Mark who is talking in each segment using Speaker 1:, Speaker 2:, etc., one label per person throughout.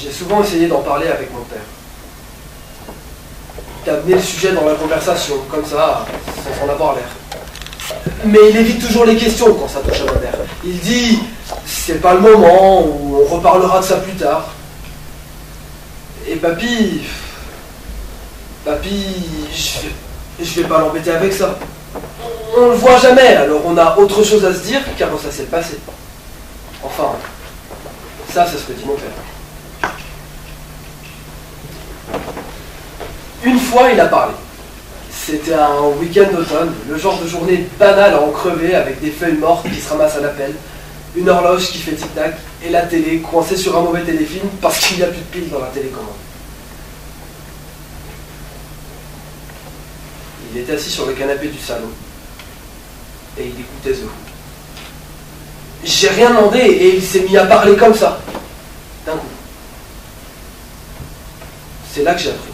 Speaker 1: J'ai souvent essayé d'en parler avec mon père. D'amener le sujet dans la conversation, comme ça, sans en avoir l'air. Mais il évite toujours les questions quand ça touche à ma mère. Il dit, c'est pas le moment, ou on reparlera de ça plus tard. Et papy, je vais pas l'embêter avec ça. On le voit jamais, alors on a autre chose à se dire qu'avant ça s'est passé. Enfin, ça c'est ce que dit mon père. Une fois, il a parlé. C'était un week-end d'automne, le genre de journée banale à en crever avec des feuilles mortes qui se ramassent à la pelle, une horloge qui fait tic-tac et la télé coincée sur un mauvais téléfilm parce qu'il n'y a plus de piles dans la télécommande. Il était assis sur le canapé du salon et il écoutait The Who. J'ai rien demandé et il s'est mis à parler comme ça, d'un coup. C'est là que j'ai appris.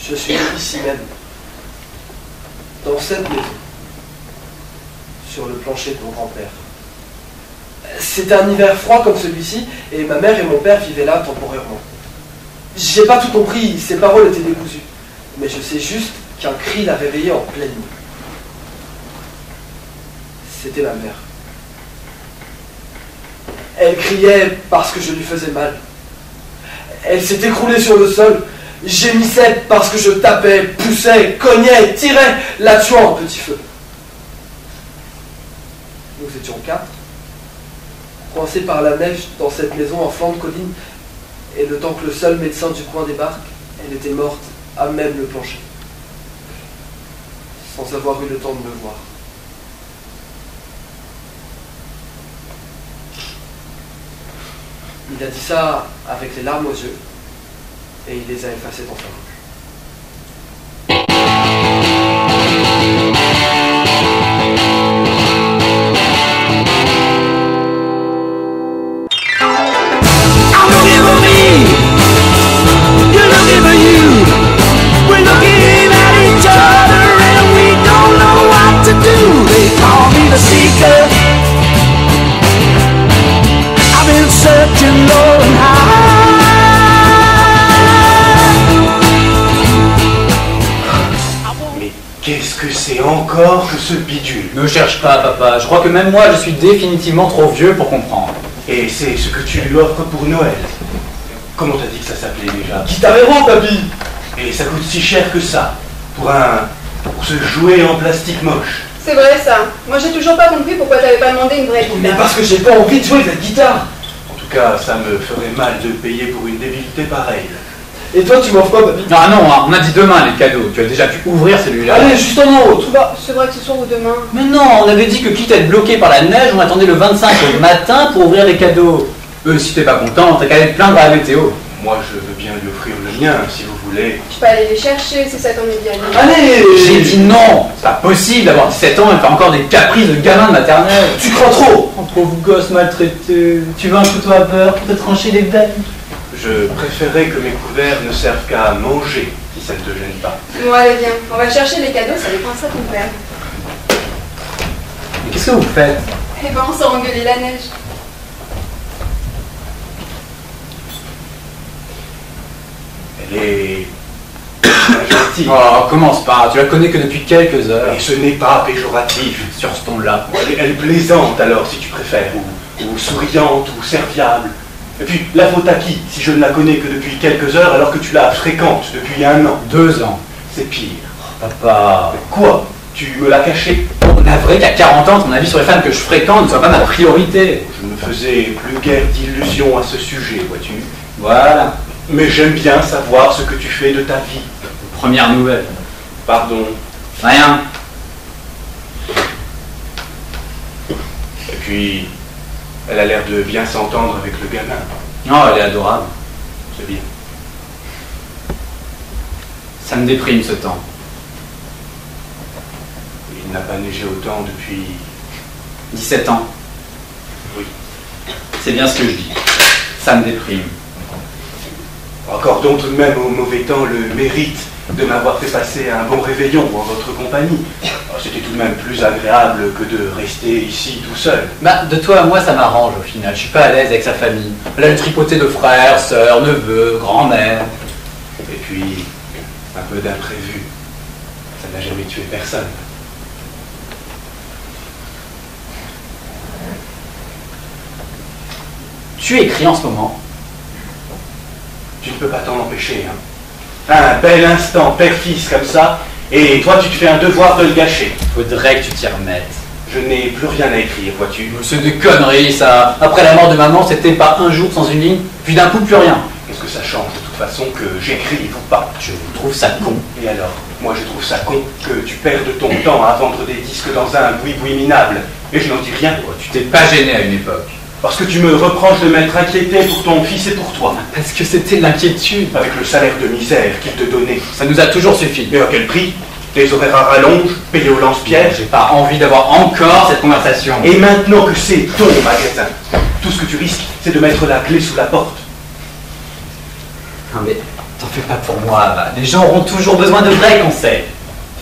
Speaker 1: Je suis ici même, dans cette maison, sur le plancher de mon grand-père. C'était un hiver froid comme celui-ci, et ma mère et mon père vivaient là temporairement. J'ai pas tout compris, ses paroles étaient décousues, mais je sais juste qu'un cri l'a réveillée en pleine nuit. C'était ma mère. Elle criait parce que je lui faisais mal. Elle s'est écroulée sur le sol. Gémissait parce que je tapais, poussais, cognais, tirais, la tuant en petit feu. Nous étions 4, coincés par la neige dans cette maison en flanc de colline, et le temps que le seul médecin du coin débarque, elle était morte à même le plancher, sans avoir eu le temps de me voir. Il a dit ça avec les larmes aux yeux, et il les a effacés dans sa bouche.
Speaker 2: Qu'est-ce que c'est encore que ce bidule?
Speaker 3: Ne cherche pas, papa. Je crois que même moi, je suis définitivement trop vieux pour comprendre.
Speaker 2: Et c'est ce que tu lui offres pour Noël. Comment t'as dit que ça s'appelait déjà?
Speaker 1: Guitar Hero, papy!
Speaker 2: Et ça coûte si cher que ça, pour ce jouet en plastique moche.
Speaker 4: C'est vrai ça. Moi j'ai toujours pas compris pourquoi t'avais pas demandé une vraie guitare.
Speaker 1: Mais parce que j'ai pas envie de jouer de la guitare!
Speaker 2: En tout cas, ça me ferait mal de payer pour une débilité pareille.
Speaker 1: Et toi, tu m'offres quoi, papy?
Speaker 3: Ah non, hein, on a dit demain les cadeaux. Tu as déjà pu ouvrir celui-là.
Speaker 1: Allez, juste en haut!
Speaker 4: Bah, c'est vrai que ce soir ou demain.
Speaker 3: Mais non, on avait dit que quitte à être bloqué par la neige, on attendait le 25 au matin pour ouvrir les cadeaux. Si t'es pas content, t'as qu'à aller te plaindre à la météo.
Speaker 2: Moi, je veux bien lui offrir le mien, si vous voulez.
Speaker 4: Tu peux aller les chercher si ça t'ennuie bien.
Speaker 1: Allez!
Speaker 3: J'ai dit non! C'est pas possible d'avoir 17 ans et faire encore des caprices de gamin de maternelle.
Speaker 1: Tu crois trop!
Speaker 3: Oh, pauvre gosse maltraité. Tu veux un couteau à beurre pour te trancher les veines?
Speaker 2: Je préférerais que mes couverts ne servent qu'à manger, si ça ne te gêne pas.
Speaker 4: Bon, allez, viens. On va chercher les cadeaux, ça dépend ça ton père.
Speaker 3: Mais qu'est-ce que vous faites?
Speaker 4: Eh ben, on s'en engueuler la neige.
Speaker 2: Elle est gentille.
Speaker 3: Oh, commence pas, tu la connais que depuis quelques heures.
Speaker 2: Et ce n'est pas péjoratif.
Speaker 3: Sur ce ton-là.
Speaker 2: Elle est plaisante alors, si tu préfères, ou souriante, ou serviable. Et puis, la faute à qui, si je ne la connais que depuis quelques heures, alors que tu la fréquentes depuis 1 an?
Speaker 3: 2 ans.
Speaker 2: C'est pire.
Speaker 3: Papa.
Speaker 2: Quoi? Tu me l'as caché?
Speaker 3: On a vrai qu'à 40 ans, ton avis sur les femmes que je fréquente ne soit pas ma priorité.
Speaker 2: Je me faisais plus guère d'illusions à ce sujet, vois-tu.
Speaker 3: Voilà.
Speaker 2: Mais j'aime bien savoir ce que tu fais de ta vie.
Speaker 3: Première nouvelle.
Speaker 2: Pardon.
Speaker 3: Rien.
Speaker 2: Et puis, elle a l'air de bien s'entendre avec le gamin.
Speaker 3: Oh, elle est adorable.
Speaker 2: C'est bien.
Speaker 3: Ça me déprime ce temps.
Speaker 2: Il n'a pas neigé autant depuis...
Speaker 3: 17 ans.
Speaker 2: Oui.
Speaker 3: C'est bien ce que je dis. Ça me déprime.
Speaker 2: Accordons tout de même au mauvais temps le mérite de m'avoir fait passer un bon réveillon en votre compagnie. Oh, c'était tout de même plus agréable que de rester ici tout seul.
Speaker 3: Bah, de toi à moi, ça m'arrange au final. Je suis pas à l'aise avec sa famille. Elle a une tripotée de frères, sœurs, neveux, grand-mère.
Speaker 2: Et puis, un peu d'imprévu. Ça n'a jamais tué personne.
Speaker 3: Tu écris en ce moment.
Speaker 2: Tu ne peux pas t'en empêcher, hein. Un bel instant père-fils comme ça, et toi tu te fais un devoir de le gâcher.
Speaker 3: Faudrait que tu t'y remettes.
Speaker 2: Je n'ai plus rien à écrire, vois-tu.
Speaker 3: Mais c'est des conneries, ça. Après la mort de maman, c'était pas un jour sans une ligne, puis d'un coup, plus rien.
Speaker 2: Qu'est-ce que ça change de toute façon que j'écrive ou pas?
Speaker 3: Je trouve ça con.
Speaker 2: Et alors? Moi je trouve ça con que tu perdes ton temps à vendre des disques dans un boui-boui minable. Et je n'en dis rien.
Speaker 3: Oh, tu t'es pas gêné à une époque.
Speaker 2: Parce que tu me reproches de m'être inquiété pour ton fils et pour toi.
Speaker 3: Parce que c'était de l'inquiétude.
Speaker 2: Avec le salaire de misère qu'il te donnait.
Speaker 3: Ça nous a toujours suffi.
Speaker 2: Et à quel prix? Des horaires à rallonge, payés au lance-pierre.
Speaker 3: J'ai pas envie d'avoir encore cette conversation.
Speaker 2: Et maintenant que c'est ton magasin, tout ce que tu risques, c'est de mettre la clé sous la porte.
Speaker 3: Non mais, t'en fais pas pour moi, bah. Les gens auront toujours besoin de vrais conseils.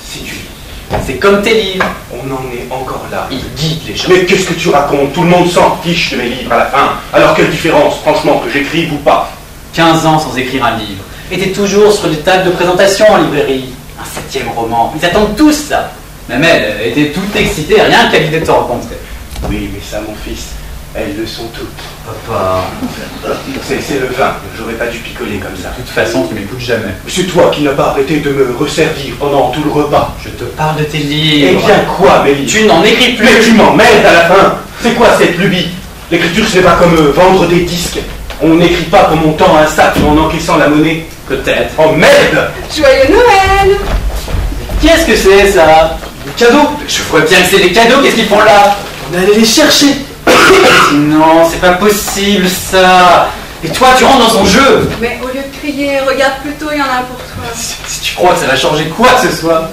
Speaker 2: Si tu lis,
Speaker 3: C'est comme tes livres.
Speaker 2: on en est encore là.
Speaker 3: Ils guident les gens.
Speaker 2: Mais qu'est-ce que tu racontes? Tout le monde s'en fiche de mes livres à la fin. Alors quelle différence, franchement, que j'écrive ou pas?
Speaker 3: 15 ans sans écrire un livre. Et t'es toujours sur des tables de présentation en librairie. Un 7e roman. Ils attendent tous ça. Même elle était toute excitée, rien qu'à l'idée de te rencontrer.
Speaker 2: Oui, mais ça, mon fils, elles le sont toutes.
Speaker 3: Papa.
Speaker 2: C'est le vin, j'aurais pas dû picoler comme ça.
Speaker 3: De toute façon, tu m'écoutes jamais.
Speaker 2: C'est toi qui n'as pas arrêté de me resservir pendant tout le repas.
Speaker 3: Je te parle de tes
Speaker 2: Eh
Speaker 3: livres.
Speaker 2: bien quoi, mes livres?
Speaker 3: Tu n'en écris plus.
Speaker 2: Mais tu m'emmerdes à la fin. C'est quoi cette lubie? L'écriture, c'est pas comme vendre des disques. On n'écrit pas comme on tend un sac en encaissant la monnaie.
Speaker 3: Peut-être.
Speaker 2: Oh merde!
Speaker 4: Joyeux Noël!
Speaker 3: Qu'est-ce que c'est ça?
Speaker 1: Des cadeaux.
Speaker 3: Je vois bien que c'est des cadeaux, qu'est-ce qu'ils font là?
Speaker 1: On est allé les chercher.
Speaker 3: Non, c'est pas possible ça. Et toi, tu rentres dans son jeu.
Speaker 4: Mais au lieu de crier, regarde plutôt, il y en a pour toi.
Speaker 3: Si tu crois que ça va changer quoi que ce soit.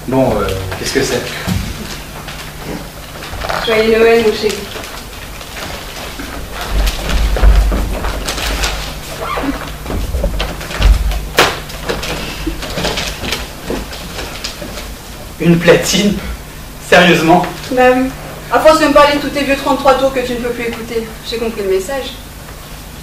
Speaker 3: Bon, qu'est-ce que c'est?
Speaker 4: Joyeux Noël, mon chéri.
Speaker 3: Une platine? Sérieusement?
Speaker 4: Bah oui. À force de me parler de tous tes vieux 33 tours que tu ne peux plus écouter, j'ai compris le message.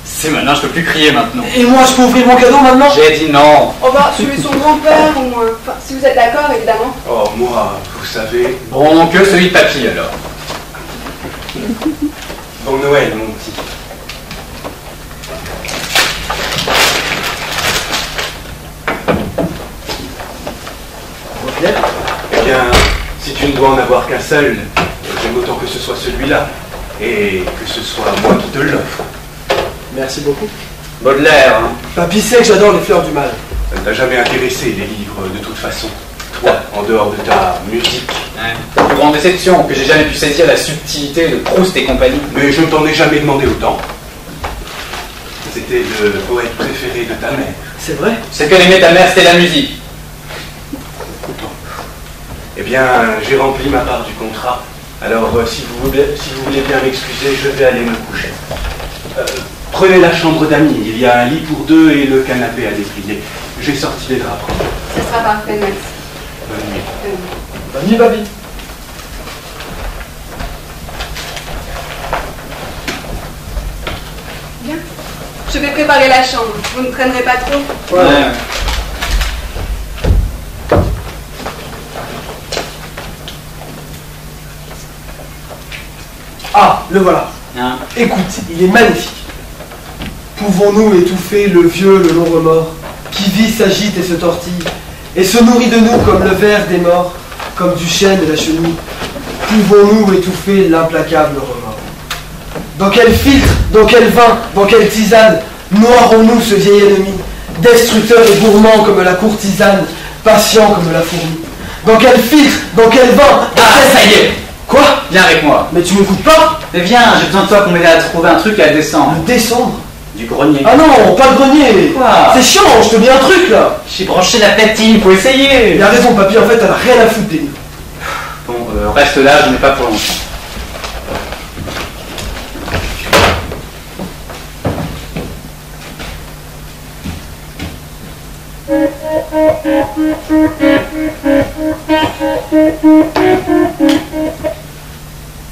Speaker 3: C'est maintenant, je peux plus crier maintenant.
Speaker 1: Et moi, je peux ouvrir mon cadeau maintenant?
Speaker 3: J'ai dit non.
Speaker 4: On va tuer son grand-père au moins. Enfin, si vous êtes d'accord, évidemment.
Speaker 2: Oh moi, vous savez.
Speaker 3: Bon, que celui de papy alors.
Speaker 2: Bon Noël, mon petit. Eh bien, si tu ne dois en avoir qu'un seul, j'aime autant que ce soit celui-là. Et que ce soit moi qui te l'offre.
Speaker 1: Merci beaucoup.
Speaker 3: Baudelaire, hein.
Speaker 1: Papy sait que j'adore les fleurs du mal.
Speaker 2: Ça ne t'a jamais intéressé, les livres, de toute façon. Toi, en dehors de ta musique.
Speaker 3: Ouais. La plus grande déception, que j'ai jamais pu saisir la subtilité de Proust et compagnie.
Speaker 2: Mais je ne t'en ai jamais demandé autant. C'était le poète préféré de ta mère.
Speaker 1: C'est vrai?
Speaker 3: Ce que aimait ta mère, c'était la musique.
Speaker 2: Eh bien, j'ai rempli ma part du contrat. Alors, si vous voulez bien m'excuser, je vais aller me coucher. Prenez la chambre d'amis. Il y a un lit pour deux et le canapé à déplier. J'ai sorti les draps propres.
Speaker 4: Ce sera parfait, Max.
Speaker 2: Bonne nuit.
Speaker 1: Bonne nuit, papy.
Speaker 4: Bien. Je vais préparer la chambre. Vous ne traînerez pas trop?
Speaker 3: Ouais.
Speaker 1: Ah, le voilà.
Speaker 3: Hein?
Speaker 1: Écoute, il est magnifique. Pouvons-nous étouffer le vieux, le long remords, qui vit, s'agite et se tortille, et se nourrit de nous comme le ver des morts, comme du chêne de la chenille? Pouvons-nous étouffer l'implacable remords? Dans quel filtre, dans quel vin, dans quelle tisane noierons-nous ce vieil ennemi, destructeur et gourmand comme la courtisane, patient comme la fourmi? Dans quel filtre, dans quel vin?
Speaker 3: Ah, ça y est!
Speaker 1: Quoi?
Speaker 3: Viens avec moi.
Speaker 1: Mais tu m'écoutes pas?
Speaker 3: Mais viens, j'ai besoin de toi pour m'aider à trouver un truc et à descendre.
Speaker 1: Descendre?
Speaker 3: Du grenier.
Speaker 1: Ah non, pas le grenier.
Speaker 3: Quoi?
Speaker 1: C'est chiant, je te dis un truc là.
Speaker 3: J'ai branché la platine, faut essayer.
Speaker 1: Il a raison, papy, en fait, elle a rien à foutre des livres.
Speaker 3: Bon, reste là, je n'ai pas pour longtemps.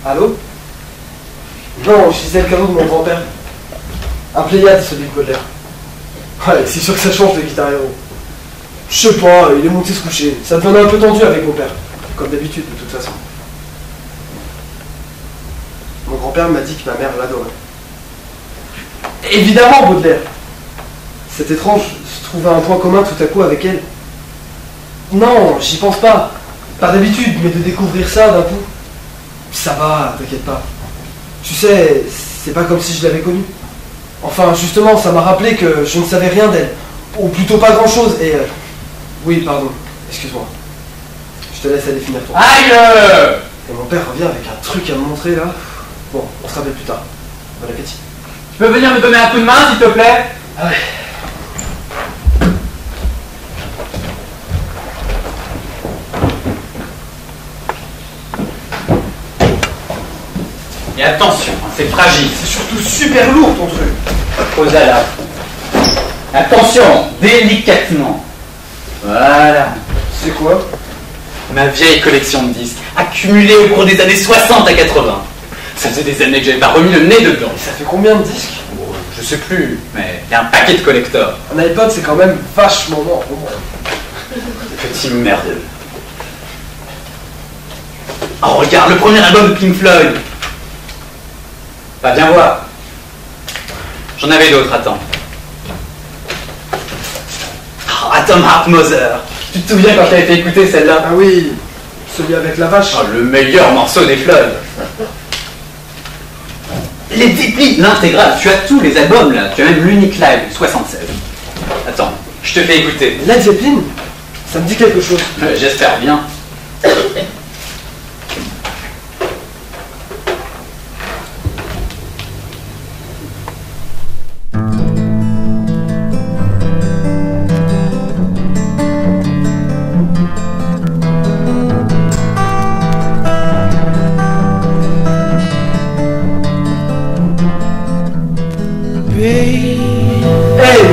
Speaker 1: Allô? Non, je disais le cadeau de mon grand-père. Un Pléiade, celui de Baudelaire. Ouais, c'est sûr que ça change de Guitar Hero. Je sais pas, il est monté se coucher. Ça devenait un peu tendu avec mon père. Comme d'habitude, de toute façon. Mon grand-père m'a dit que ma mère l'adorait. Évidemment, Baudelaire. C'est étrange, se trouver un point commun tout à coup avec elle. Non, j'y pense pas. Pas d'habitude, mais de découvrir ça d'un coup. Ça va, t'inquiète pas. Tu sais, c'est pas comme si je l'avais connue. Enfin, justement, ça m'a rappelé que je ne savais rien d'elle. Ou plutôt pas grand-chose, et... Oui, pardon, excuse-moi. Je te laisse aller finir ton...
Speaker 3: Aïe!
Speaker 1: Et mon père revient avec un truc à me montrer, là. Bon, on se rappelle plus tard. Bon appétit.
Speaker 3: Tu peux venir me donner un coup de main, s'il te plaît?
Speaker 1: Ah ouais.
Speaker 3: Et attention, c'est fragile.
Speaker 1: C'est surtout super lourd, ton truc.
Speaker 3: Posez là. Attention, délicatement. Voilà.
Speaker 1: C'est quoi?
Speaker 3: Ma vieille collection de disques, accumulée au cours des années 60 à 80. Ça faisait des années que j'avais pas remis le nez dedans.
Speaker 1: Et ça fait combien de disques?
Speaker 3: Oh, je sais plus, mais il y a un paquet de collecteurs.
Speaker 1: Un iPod, c'est quand même vachement mort.
Speaker 3: Petit merdeux. Oh, regarde, le premier album de Pink Floyd. Bah, viens voir. J'en avais d'autres, attends. Oh, Atom Heart Mother. Tu te souviens quand t'as été écouter celle-là?
Speaker 1: Ah oui, celui avec la vache.
Speaker 3: Oh, le meilleur morceau des Floyd. Les déplis, l'intégrale, tu as tous les albums là, tu as même l'unique live 76. Attends, je te fais écouter.
Speaker 1: Led Zeppelin? Ça me dit quelque chose.
Speaker 3: J'espère bien.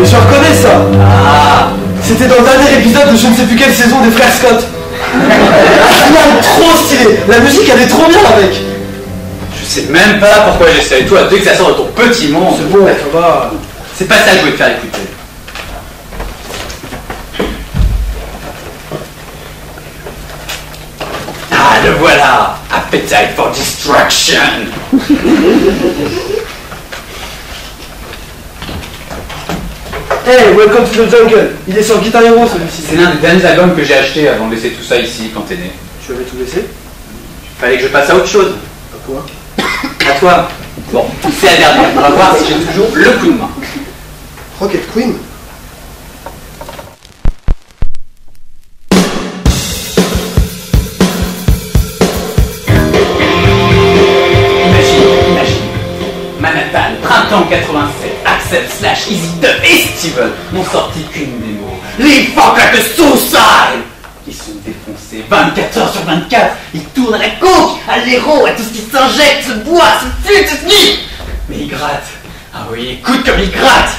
Speaker 1: Mais je reconnais ça.
Speaker 3: Ah,
Speaker 1: C'était dans le dernier épisode de je ne sais plus quelle saison des frères Scott. Ah, trop stylé. La musique elle est trop bien avec.
Speaker 3: je sais même pas pourquoi j'essaie. Toi, dès que ça sort de ton petit monde,
Speaker 1: C'est bon, ça va.
Speaker 3: c'est pas ça que je voulais te faire écouter. Ah, le voilà. Appetite for Destruction.
Speaker 1: Hey, Welcome to the Jungle. Il est sur Guitar Hero celui-ci.
Speaker 3: C'est l'un des derniers albums que j'ai acheté avant de laisser tout ça ici quand t'es né.
Speaker 1: Tu avais tout laissé?
Speaker 3: Fallait que je passe à autre chose.
Speaker 1: À quoi?
Speaker 3: À toi. Bon, c'est la dernière. On va voir si j'ai toujours le coup de main.
Speaker 1: Rocket Queen?
Speaker 3: Imagine. Manhattan, printemps 87, Axel / Easy Duff et Steven n'ont sorti qu'une démo. Les Fuck Like a Suicide! Ils sont défoncés 24 heures sur 24. Ils tournent à la coke, à l'héros, à tout ce qui s'injecte, se boit, se fume, se sniffe. Mais ils grattent. Ah oui, écoute comme ils grattent.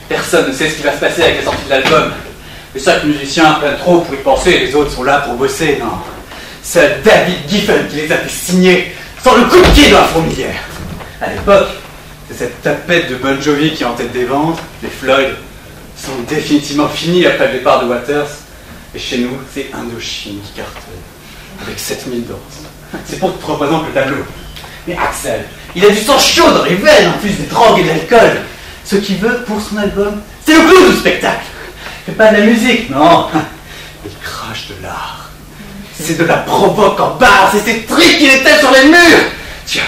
Speaker 3: Personne ne sait ce qui va se passer avec la sortie de l'album. Les 5 musiciens prennent trop pour y penser, les autres sont là pour bosser, non. C'est David Giffen qui les a fait signer, sans le coup de pied dans la fourmilière. À l'époque, c'est cette tapette de Bon Jovi qui est en tête des ventes. Les Floyd sont définitivement finis après le départ de Waters. Et chez nous, c'est Indochine qui cartonne, avec 7000 danses. C'est pour que tu représentes le tableau. Mais Axel, il a du sang chaud dans les veines, en plus des drogues et de l'alcool. Ce qu'il veut pour son album, c'est le clou du spectacle. Il fait pas de la musique, non. Il crache de l'art. C'est de la provoque en barre, c'est ces trucs qu'il étale sur les murs. Tiens,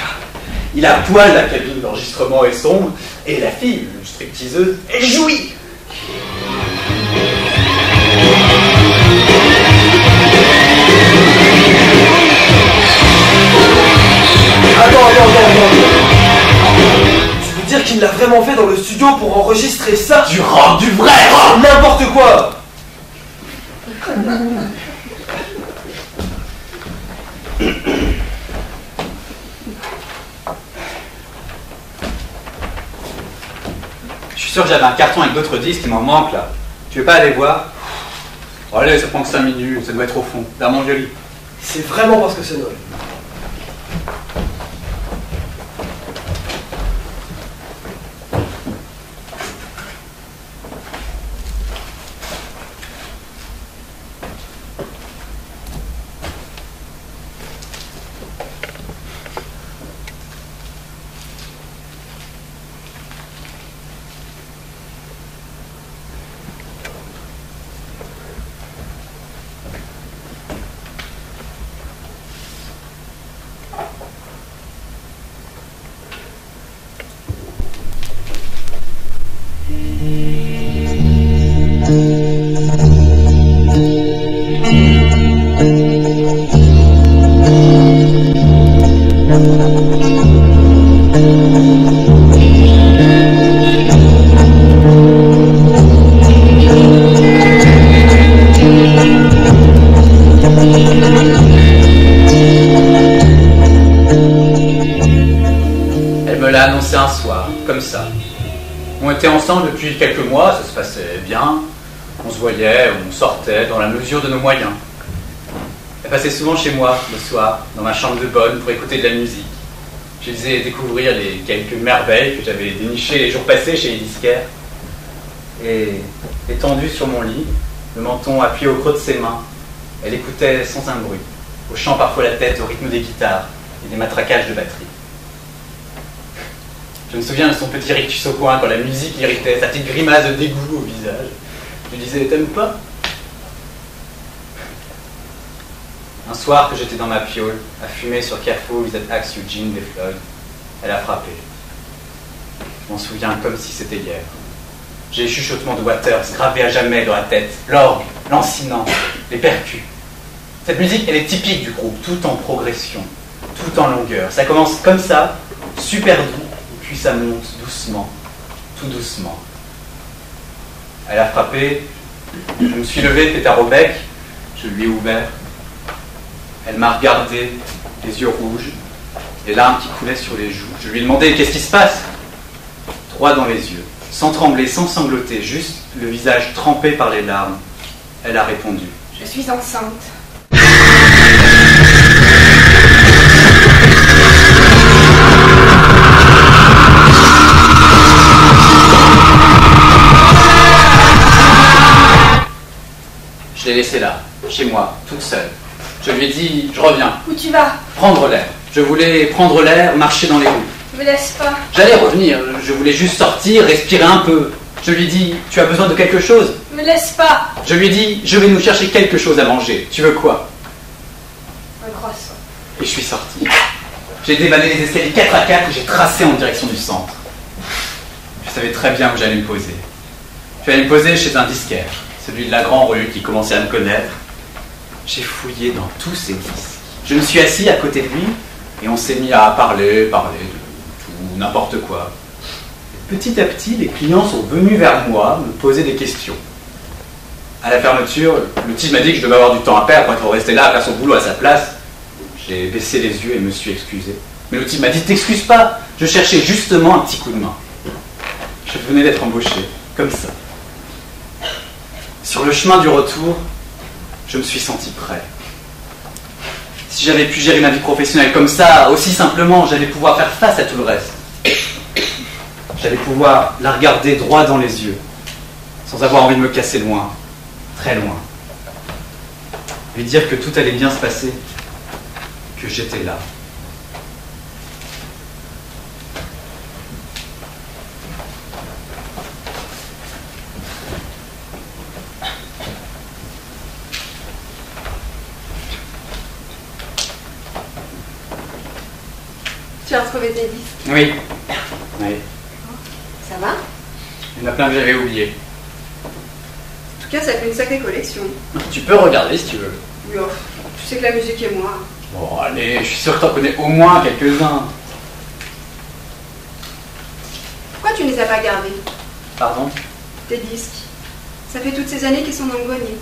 Speaker 3: Il a à poil la cabine d'enregistrement est sombre, et la fille, une stripteaseuse, elle jouit.
Speaker 1: Attends. Tu veux dire qu'il l'a vraiment fait dans le studio pour enregistrer ça?
Speaker 3: Du rock, du vrai rock!
Speaker 1: N'importe quoi!
Speaker 3: Je suis sûr que j'avais un carton avec d'autres disques, il m'en manque là. Tu veux pas aller voir? Oh, allez, ça prend que 5 minutes, ça doit être au fond, vers mon vieux lit.
Speaker 1: C'est vraiment parce que c'est Noël.
Speaker 3: Depuis quelques mois, ça se passait bien. On se voyait, on sortait dans la mesure de nos moyens. Elle passait souvent chez moi le soir, dans ma chambre de bonne, pour écouter de la musique. Je lui faisais découvrir les quelques merveilles que j'avais dénichées les jours passés chez les disquaires. Et étendue sur mon lit, le menton appuyé au creux de ses mains, elle écoutait sans un bruit, hochant parfois la tête au rythme des guitares et des matraquages de batterie. Je me souviens de son petit rictus au coin quand la musique l'irritait, sa petite grimace de dégoût au visage. Je lui disais « T'aimes pas ?» Un soir que j'étais dans ma piole, à fumer sur Careful That Axe Eugene des Floyd, elle a frappé. Je m'en souviens comme si c'était hier. J'ai les chuchotements de Waters gravés à jamais dans la tête, l'orgue, lancinant, les percus. Cette musique, elle est typique du groupe, tout en progression, tout en longueur. Ça commence comme ça, super doux, puis ça monte doucement, tout doucement. Elle a frappé, je me suis levé, pétard au bec, je lui ai ouvert. Elle m'a regardé, les yeux rouges, les larmes qui coulaient sur les joues. Je lui ai demandé « Qu'est-ce qui se passe ?» Droit dans les yeux, sans trembler, sans sangloter, juste le visage trempé par les larmes. Elle a répondu
Speaker 4: « Je suis enceinte. »
Speaker 3: Je l'ai laissée là, chez moi, toute seule. Je lui ai dit, je reviens.
Speaker 4: Où tu vas?
Speaker 3: Prendre l'air. Je voulais prendre l'air, marcher dans les rues.
Speaker 4: Me laisse pas.
Speaker 3: J'allais revenir, je voulais juste sortir, respirer un peu. Je lui ai dit, tu as besoin de quelque chose?
Speaker 4: Me laisse pas.
Speaker 3: Je lui ai dit, je vais nous chercher quelque chose à manger. Tu veux quoi?
Speaker 4: Un croissant.
Speaker 3: Et je suis sorti. J'ai dévalé les escaliers 4 à 4 et j'ai tracé en direction du centre. Je savais très bien où j'allais me poser. J'allais me poser chez un disquaire. Celui de la grande rue qui commençait à me connaître. J'ai fouillé dans tous ses disques. Je me suis assis à côté de lui et on s'est mis à parler de tout, n'importe quoi. Et petit à petit, les clients sont venus vers moi me poser des questions. À la fermeture, le type m'a dit que je devais avoir du temps à perdre pour rester là à faire son boulot à sa place. J'ai baissé les yeux et me suis excusé. Mais le type m'a dit « T'excuses pas, je cherchais justement un petit coup de main. » Je venais d'être embauché, comme ça. Sur le chemin du retour, je me suis senti prêt. Si j'avais pu gérer ma vie professionnelle comme ça, aussi simplement, j'allais pouvoir faire face à tout le reste. J'allais pouvoir la regarder droit dans les yeux, sans avoir envie de me casser loin, très loin. Lui dire que tout allait bien se passer, que j'étais là.
Speaker 4: Tu J'ai retrouvé tes disques.
Speaker 3: Oui. Oui.
Speaker 4: Ça va?
Speaker 3: Il y en a plein que j'avais oubliés.
Speaker 4: En tout cas, ça fait une sacrée collection.
Speaker 3: Tu peux regarder si tu veux.
Speaker 4: Oui, oh, tu sais que la musique est moi.
Speaker 3: Bon, allez, je suis sûr que t'en connais au moins quelques-uns.
Speaker 4: Pourquoi tu ne les as pas gardés?
Speaker 3: Pardon?
Speaker 4: Tes disques. Ça fait toutes ces années qu'ils sont dans le grenier.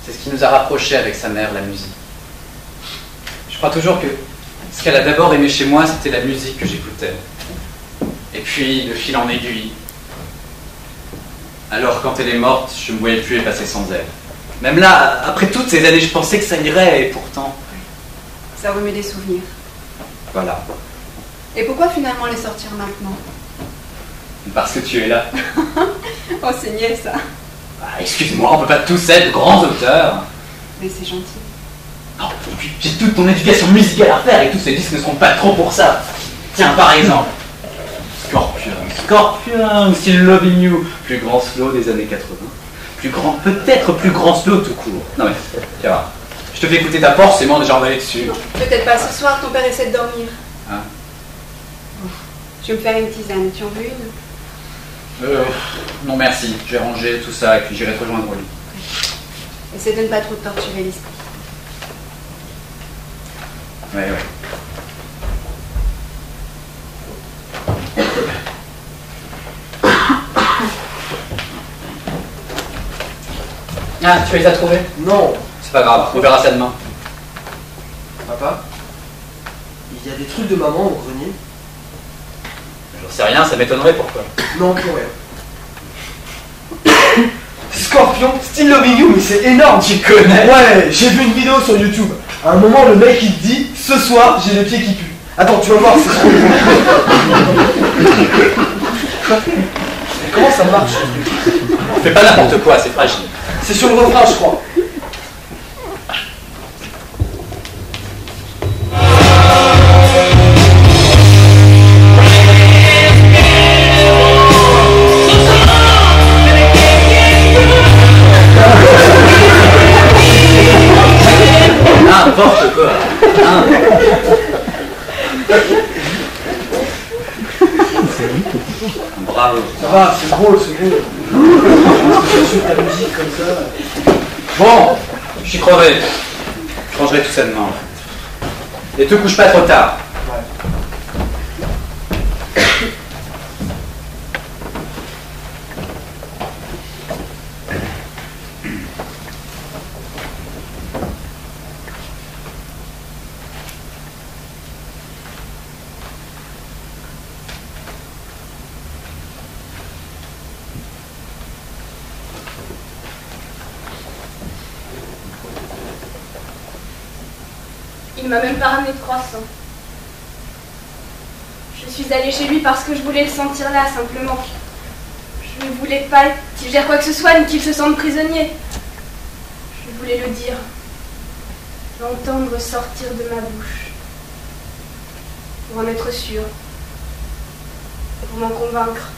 Speaker 3: C'est ce qui nous a rapprochés avec sa mère, la musique. Je crois toujours que ce qu'elle a d'abord aimé chez moi, c'était la musique que j'écoutais. Et puis, de fil en aiguille. Alors, quand elle est morte, je ne me voyais plus les passer sans elle. Même là, après toutes ces années, je pensais que ça irait, et pourtant...
Speaker 4: Ça remet des souvenirs.
Speaker 3: Voilà.
Speaker 4: Et pourquoi finalement les sortir maintenant?
Speaker 3: Parce que tu es là.
Speaker 4: Oh, c'est niais ça.
Speaker 3: Ah, excuse-moi, on peut pas tous être grands auteurs.
Speaker 4: Mais c'est gentil.
Speaker 3: Non, et puis j'ai toute ton éducation musicale à faire, et tous ces disques ne seront pas trop pour ça. Tiens, par exemple... Scorpion, Still Loving You, plus grand slow des années 80. Plus grand, peut-être plus grand slow tout court. Non mais, tiens, va. Je te fais écouter, t'as forcément déjà emballé dessus.
Speaker 4: Non, peut-être pas ce soir, ton père essaie de dormir.
Speaker 3: Hein?
Speaker 4: Je vais me faire une tisane, tu en veux une?
Speaker 3: Non merci, j'ai rangé tout ça et puis j'irai te rejoindre au lit.
Speaker 4: Essaie de ne pas trop te torturer l'esprit.
Speaker 3: Ouais. Ah, tu les as trouvés?
Speaker 1: Non.
Speaker 3: C'est pas grave, on verra ça demain.
Speaker 1: Papa, il y a des trucs de maman au grenier?
Speaker 3: J'en sais rien, ça m'étonnerait pourquoi.
Speaker 1: Non, pour rien. Scorpion, Still Loving You, mais c'est énorme.
Speaker 3: Tu connais?
Speaker 1: Ouais, j'ai vu une vidéo sur YouTube. À un moment, le mec il te dit, ce soir, j'ai les pieds qui puent. Attends, tu vas voir, c'est trop bien. Mais comment ça marche?
Speaker 3: Fais pas n'importe quoi, c'est fragile.
Speaker 1: C'est sur le refrain, je crois.
Speaker 3: N'importe quoi. Bravo.
Speaker 1: Ça va, c'est drôle, c'est drôle. Je suis ta musique comme ça.
Speaker 3: Bon, je suis crevé. Je rangerai tout ça demain. Et te couche pas trop tard.
Speaker 1: Ouais.
Speaker 5: Il m'a même pas ramené de croissant. Je suis allée chez lui parce que je voulais le sentir là, simplement. Je ne voulais pas qu'il gère quoi que ce soit, ni qu'il se sente prisonnier. Je voulais le dire. L'entendre sortir de ma bouche. Pour en être sûre. Pour m'en convaincre.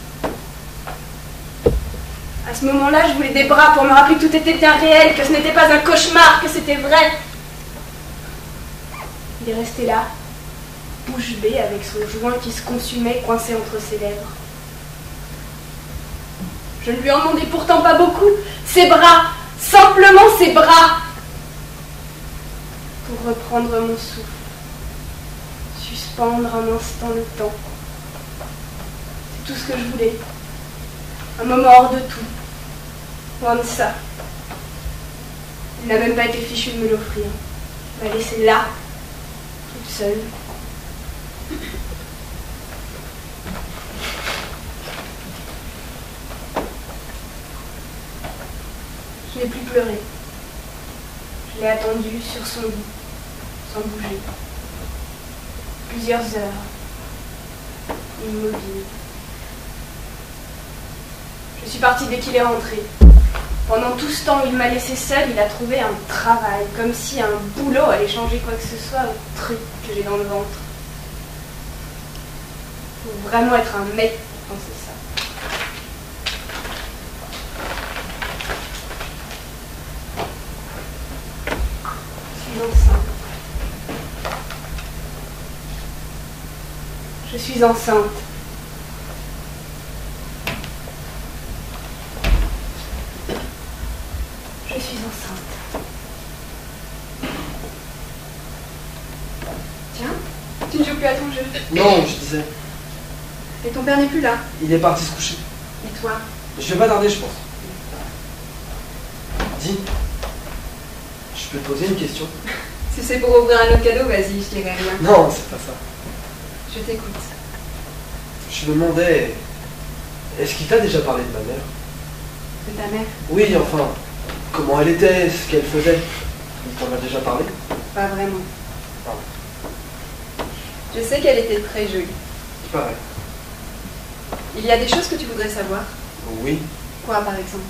Speaker 5: À ce moment-là, je voulais des bras pour me rappeler que tout était bien réel, que ce n'était pas un cauchemar, que c'était vrai. Il est resté là, bouche bée avec son joint qui se consumait coincé entre ses lèvres. Je ne lui en demandais pourtant pas beaucoup. Ses bras, simplement ses bras. Pour reprendre mon souffle, suspendre un instant le temps. C'est tout ce que je voulais. Un moment hors de tout. Loin de ça. Il n'a même pas été fichu de me l'offrir. Il m'a laissé là, toute seule. Je n'ai plus pleuré. Je l'ai attendu sur son lit, sans bouger. Plusieurs heures, immobile. Je suis partie dès qu'il est rentré. Pendant tout ce temps où il m'a laissé seule, il a trouvé un travail, comme si un boulot allait changer quoi que ce soit au truc que j'ai dans le ventre. Faut vraiment être un mec pour penser ça. Je suis enceinte. suis enceinte. Je suis enceinte.
Speaker 4: Tiens, tu ne joues plus à ton jeu.
Speaker 1: Non, je disais.
Speaker 4: Et ton père n'est plus là.
Speaker 1: Il est parti se coucher.
Speaker 4: Et toi?
Speaker 1: Je vais pas tarder, je pense. Dis, je peux te poser une question?
Speaker 4: Si c'est pour ouvrir un autre cadeau, vas-y, je dirai rien.
Speaker 1: Non, c'est pas ça.
Speaker 4: Je t'écoute.
Speaker 1: Je me demandais, est-ce qu'il t'a déjà parlé de ma mère?
Speaker 4: De ta mère?
Speaker 1: Oui, enfin, comment elle était, ce qu'elle faisait. Il t'en a déjà parlé?
Speaker 4: Pas vraiment.
Speaker 1: Ah.
Speaker 4: Je sais qu'elle était très jolie.
Speaker 1: Il paraît.
Speaker 4: Il y a des choses que tu voudrais savoir?
Speaker 1: Oui.
Speaker 4: Quoi, par exemple?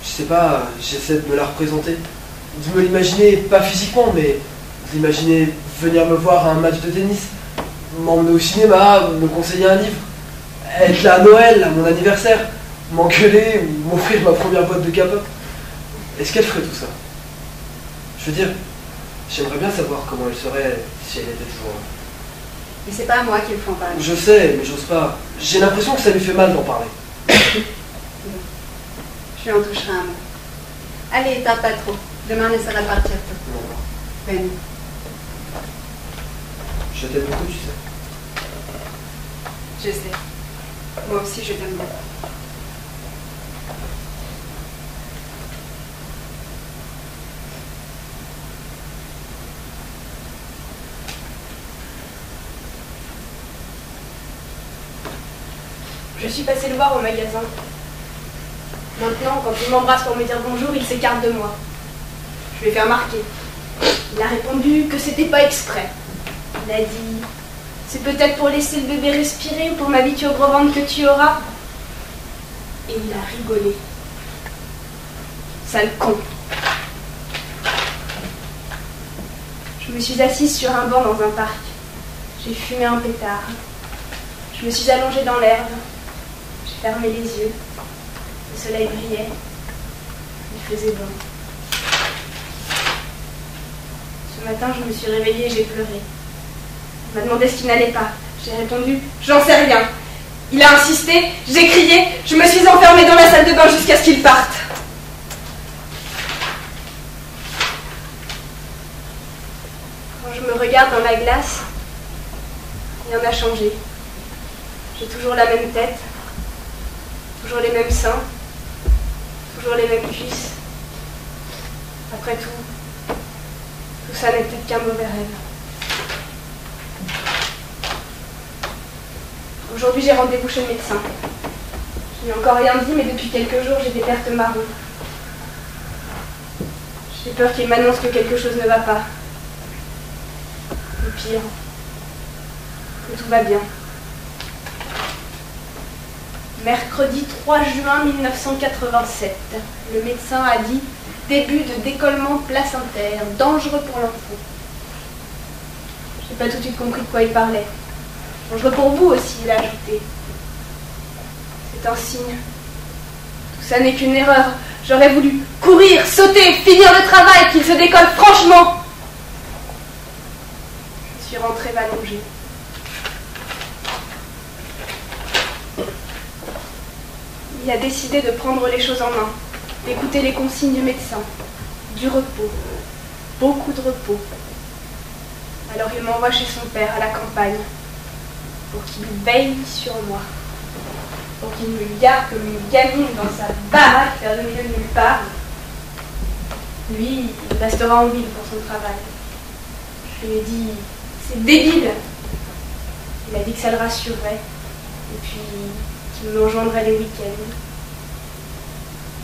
Speaker 1: Je sais pas, j'essaie de me la représenter. De me l'imaginer, pas physiquement, mais d'imaginer venir me voir à un match de tennis, m'emmener au cinéma, me conseiller un livre, être là à Noël, à mon anniversaire, m'engueuler ou m'offrir ma première boîte de K-pop. Est-ce qu'elle ferait tout ça? Je veux dire, j'aimerais bien savoir comment elle serait si elle était toujours là.
Speaker 4: Mais c'est pas à moi qu'il faut en parler.
Speaker 1: Je sais, mais j'ose pas. J'ai l'impression que ça lui fait mal d'en parler.
Speaker 4: Je lui en toucherai un mot. Allez, tape pas trop. Demain, on essaiera de partir tôt.
Speaker 1: Non,
Speaker 4: Ben,
Speaker 1: je t'aime beaucoup, tu sais.
Speaker 4: je sais. Moi aussi, je t'aime beaucoup.
Speaker 5: Je suis passée le voir au magasin. Maintenant, quand il m'embrasse pour me dire bonjour, il s'écarte de moi. Je lui ai fait remarquer. Il a répondu que c'était pas exprès. Il a dit, c'est peut-être pour laisser le bébé respirer ou pour m'habituer au gros ventre que tu auras. Et il a rigolé. Sale con. Je me suis assise sur un banc dans un parc. J'ai fumé un pétard. Je me suis allongée dans l'herbe. J'ai fermé les yeux. Le soleil brillait. Il faisait bon. Ce matin, je me suis réveillée et j'ai pleuré. Il m'a demandé ce qui n'allait pas. J'ai répondu, j'en sais rien. Il a insisté, j'ai crié, je me suis enfermée dans la salle de bain jusqu'à ce qu'il parte. Quand je me regarde dans la glace, rien n'a changé. J'ai toujours la même tête, toujours les mêmes seins, toujours les mêmes cuisses. Après tout ça n'est peut-être qu'un mauvais rêve. Aujourd'hui, j'ai rendez-vous chez le médecin. Je lui ai encore rien dit, mais depuis quelques jours, j'ai des pertes marron. J'ai peur qu'il m'annonce que quelque chose ne va pas. Le pire, que tout va bien. Mercredi 3 juin 1987, le médecin a dit début de décollement placentaire, dangereux pour l'enfant. Je n'ai pas tout de suite compris de quoi il parlait. Dangereux pour vous aussi, il a ajouté. C'est un signe. Tout ça n'est qu'une erreur. J'aurais voulu courir, sauter, finir le travail, qu'il se décolle franchement. Je suis rentrée m'allonger. Il a décidé de prendre les choses en main, d'écouter les consignes du médecin, du repos, beaucoup de repos. Alors il m'envoie chez son père à la campagne, pour qu'il veille sur moi, pour qu'il me garde comme une gamine dans sa baraque vers le milieu de nulle part. Lui, il restera en ville pour son travail. Je lui ai dit, c'est débile. Il a dit que ça le rassurerait, et puis qu'il me rejoindrait les week-ends.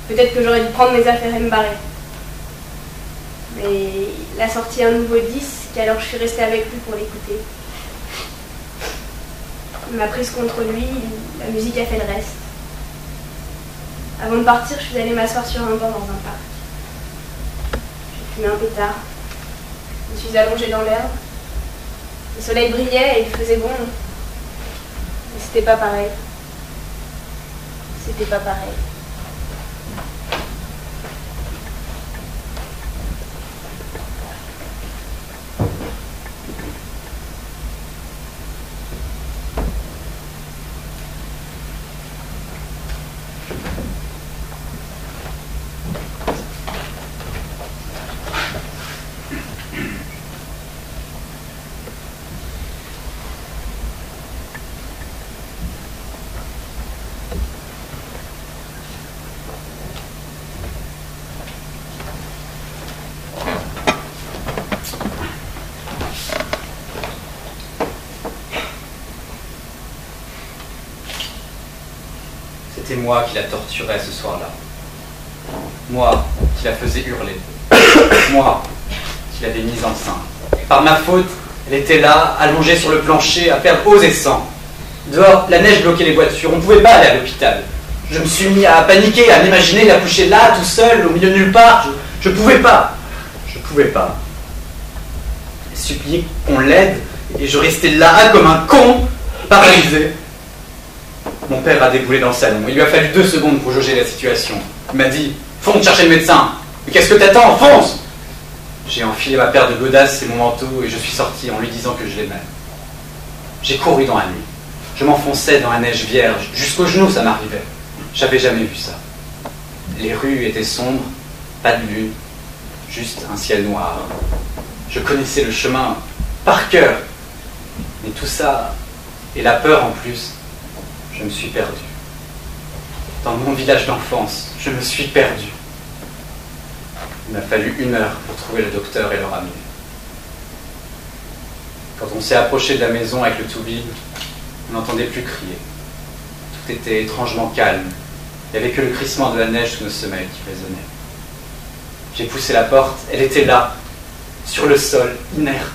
Speaker 5: Peut-être que j'aurais dû prendre mes affaires et me barrer. Mais il a sorti un nouveau disque, alors je suis restée avec lui pour l'écouter. Il m'a prise contre lui, la musique a fait le reste. Avant de partir, je suis allée m'asseoir sur un banc dans un parc. J'ai fumé un pétard. Je me suis allongée dans l'herbe. Le soleil brillait et il faisait bon. Mais c'était pas pareil. C'était pas pareil.
Speaker 3: C'était moi qui la torturais ce soir-là. Moi qui la faisais hurler. Moi qui l'avais mise enceinte. Par ma faute, elle était là, allongée sur le plancher, à perdre eau et sang. Dehors, la neige bloquait les voitures, on ne pouvait pas aller à l'hôpital. Je me suis mis à paniquer, à m'imaginer la coucher là, tout seul, au milieu de nulle part. Je pouvais pas. Je pouvais pas. J'ai supplié qu'on l'aide, et je restais là, comme un con, paralysé. Mon père a déboulé dans le salon. Il lui a fallu 2 secondes pour jauger la situation. Il m'a dit « Fonce chercher le médecin !»« Mais qu'est-ce que t'attends ? Fonce !» J'ai enfilé ma paire de godasses et mon manteau et je suis sorti en lui disant que je l'aimais. J'ai couru dans la nuit. Je m'enfonçais dans la neige vierge. Jusqu'aux genoux, ça m'arrivait. J'avais jamais vu ça. Les rues étaient sombres, pas de lune, juste un ciel noir. Je connaissais le chemin par cœur. Mais tout ça, et la peur en plus, je me suis perdu. Dans mon village d'enfance, je me suis perdu. Il m'a fallu 1 heure pour trouver le docteur et le ramener. Quand on s'est approché de la maison avec le toubib, on n'entendait plus crier. Tout était étrangement calme. Il n'y avait que le crissement de la neige sous nos semelles qui résonnait. J'ai poussé la porte, elle était là, sur le sol, inerte.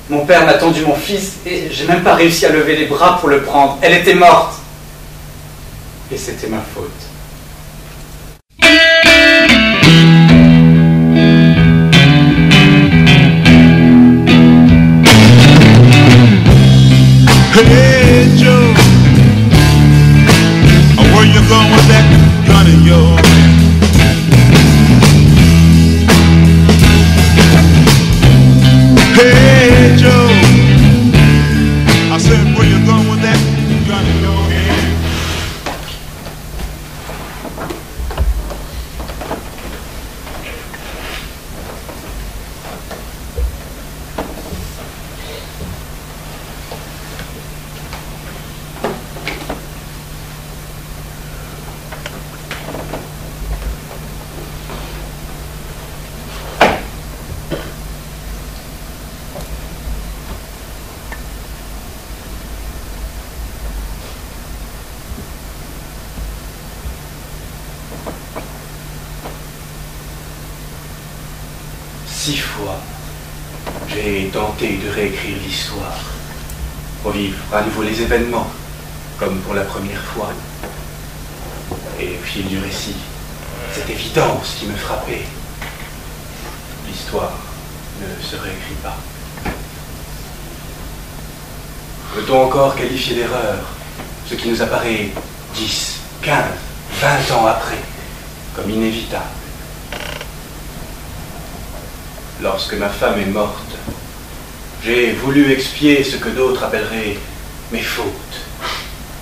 Speaker 3: Mon père m'a tendu mon fils et j'ai même pas réussi à lever les bras pour le prendre. Elle était morte. Et c'était ma faute.
Speaker 6: Hey Joe, where you going with that gun in your hand? Hey Joe, I said where you going with that gun in your hand?
Speaker 2: Six fois, j'ai tenté de réécrire l'histoire, revivre à nouveau les événements, comme pour la première fois. Et au fil du récit, cette évidence qui me frappait. L'histoire ne se réécrit pas. Peut-on encore qualifier d'erreur ce qui nous apparaît 10, 15, 20 ans après, comme inévitable? Lorsque ma femme est morte, j'ai voulu expier ce que d'autres appelleraient mes fautes.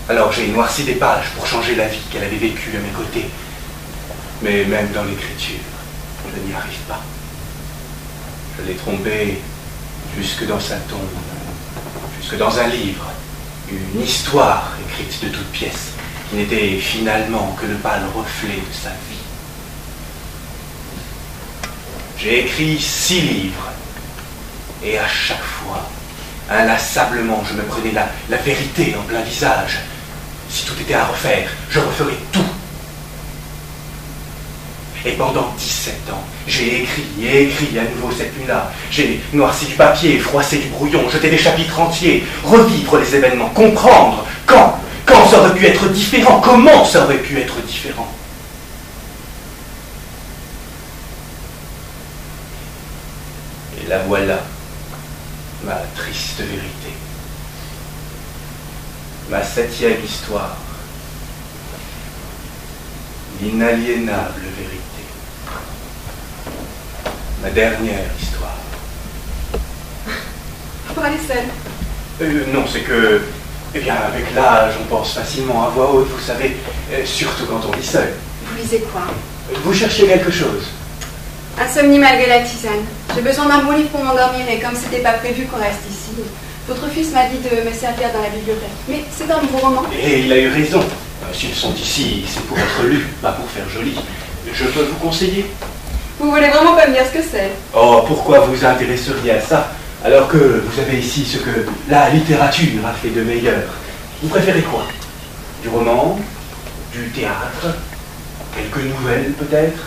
Speaker 2: Alors j'ai noirci des pages pour changer la vie qu'elle avait vécue à mes côtés. Mais même dans l'écriture, je n'y arrive pas. Je l'ai trompée jusque dans sa tombe, jusque dans un livre, une histoire écrite de toutes pièces, qui n'était finalement que le pâle reflet de sa vie. J'ai écrit 6 livres, et à chaque fois, inlassablement, je me prenais la vérité en plein visage. Si tout était à refaire, je referais tout. Et pendant 17 ans, j'ai écrit et écrit à nouveau cette nuit-là. J'ai noirci du papier, froissé du brouillon, jeté des chapitres entiers, revivre les événements, comprendre quand ça aurait pu être différent, comment ça aurait pu être différent. Et la voilà, ma triste vérité. Ma 7e histoire. L'inaliénable vérité. Ma dernière histoire.
Speaker 4: Pour aller seule.
Speaker 2: Non, c'est que, eh bien, avec l'âge, on pense facilement à voix haute, vous savez, surtout quand on lit seul.
Speaker 4: Vous lisez quoi?
Speaker 2: Vous cherchiez quelque chose?
Speaker 4: Insomnie malgré la tisane. J'ai besoin d'un bon livre pour m'endormir et comme c'était pas prévu qu'on reste ici, votre fils m'a dit de me servir dans la bibliothèque. Mais c'est un nouveau roman.
Speaker 2: Et il a eu raison. S'ils sont ici, c'est pour être lus, pas pour faire joli. Je peux vous conseiller?
Speaker 4: Vous voulez vraiment pas me dire ce que c'est?
Speaker 2: Oh, pourquoi vous intéresseriez à ça, alors que vous avez ici ce que la littérature a fait de meilleur? Vous préférez quoi? Du roman, du théâtre, quelques nouvelles peut-être.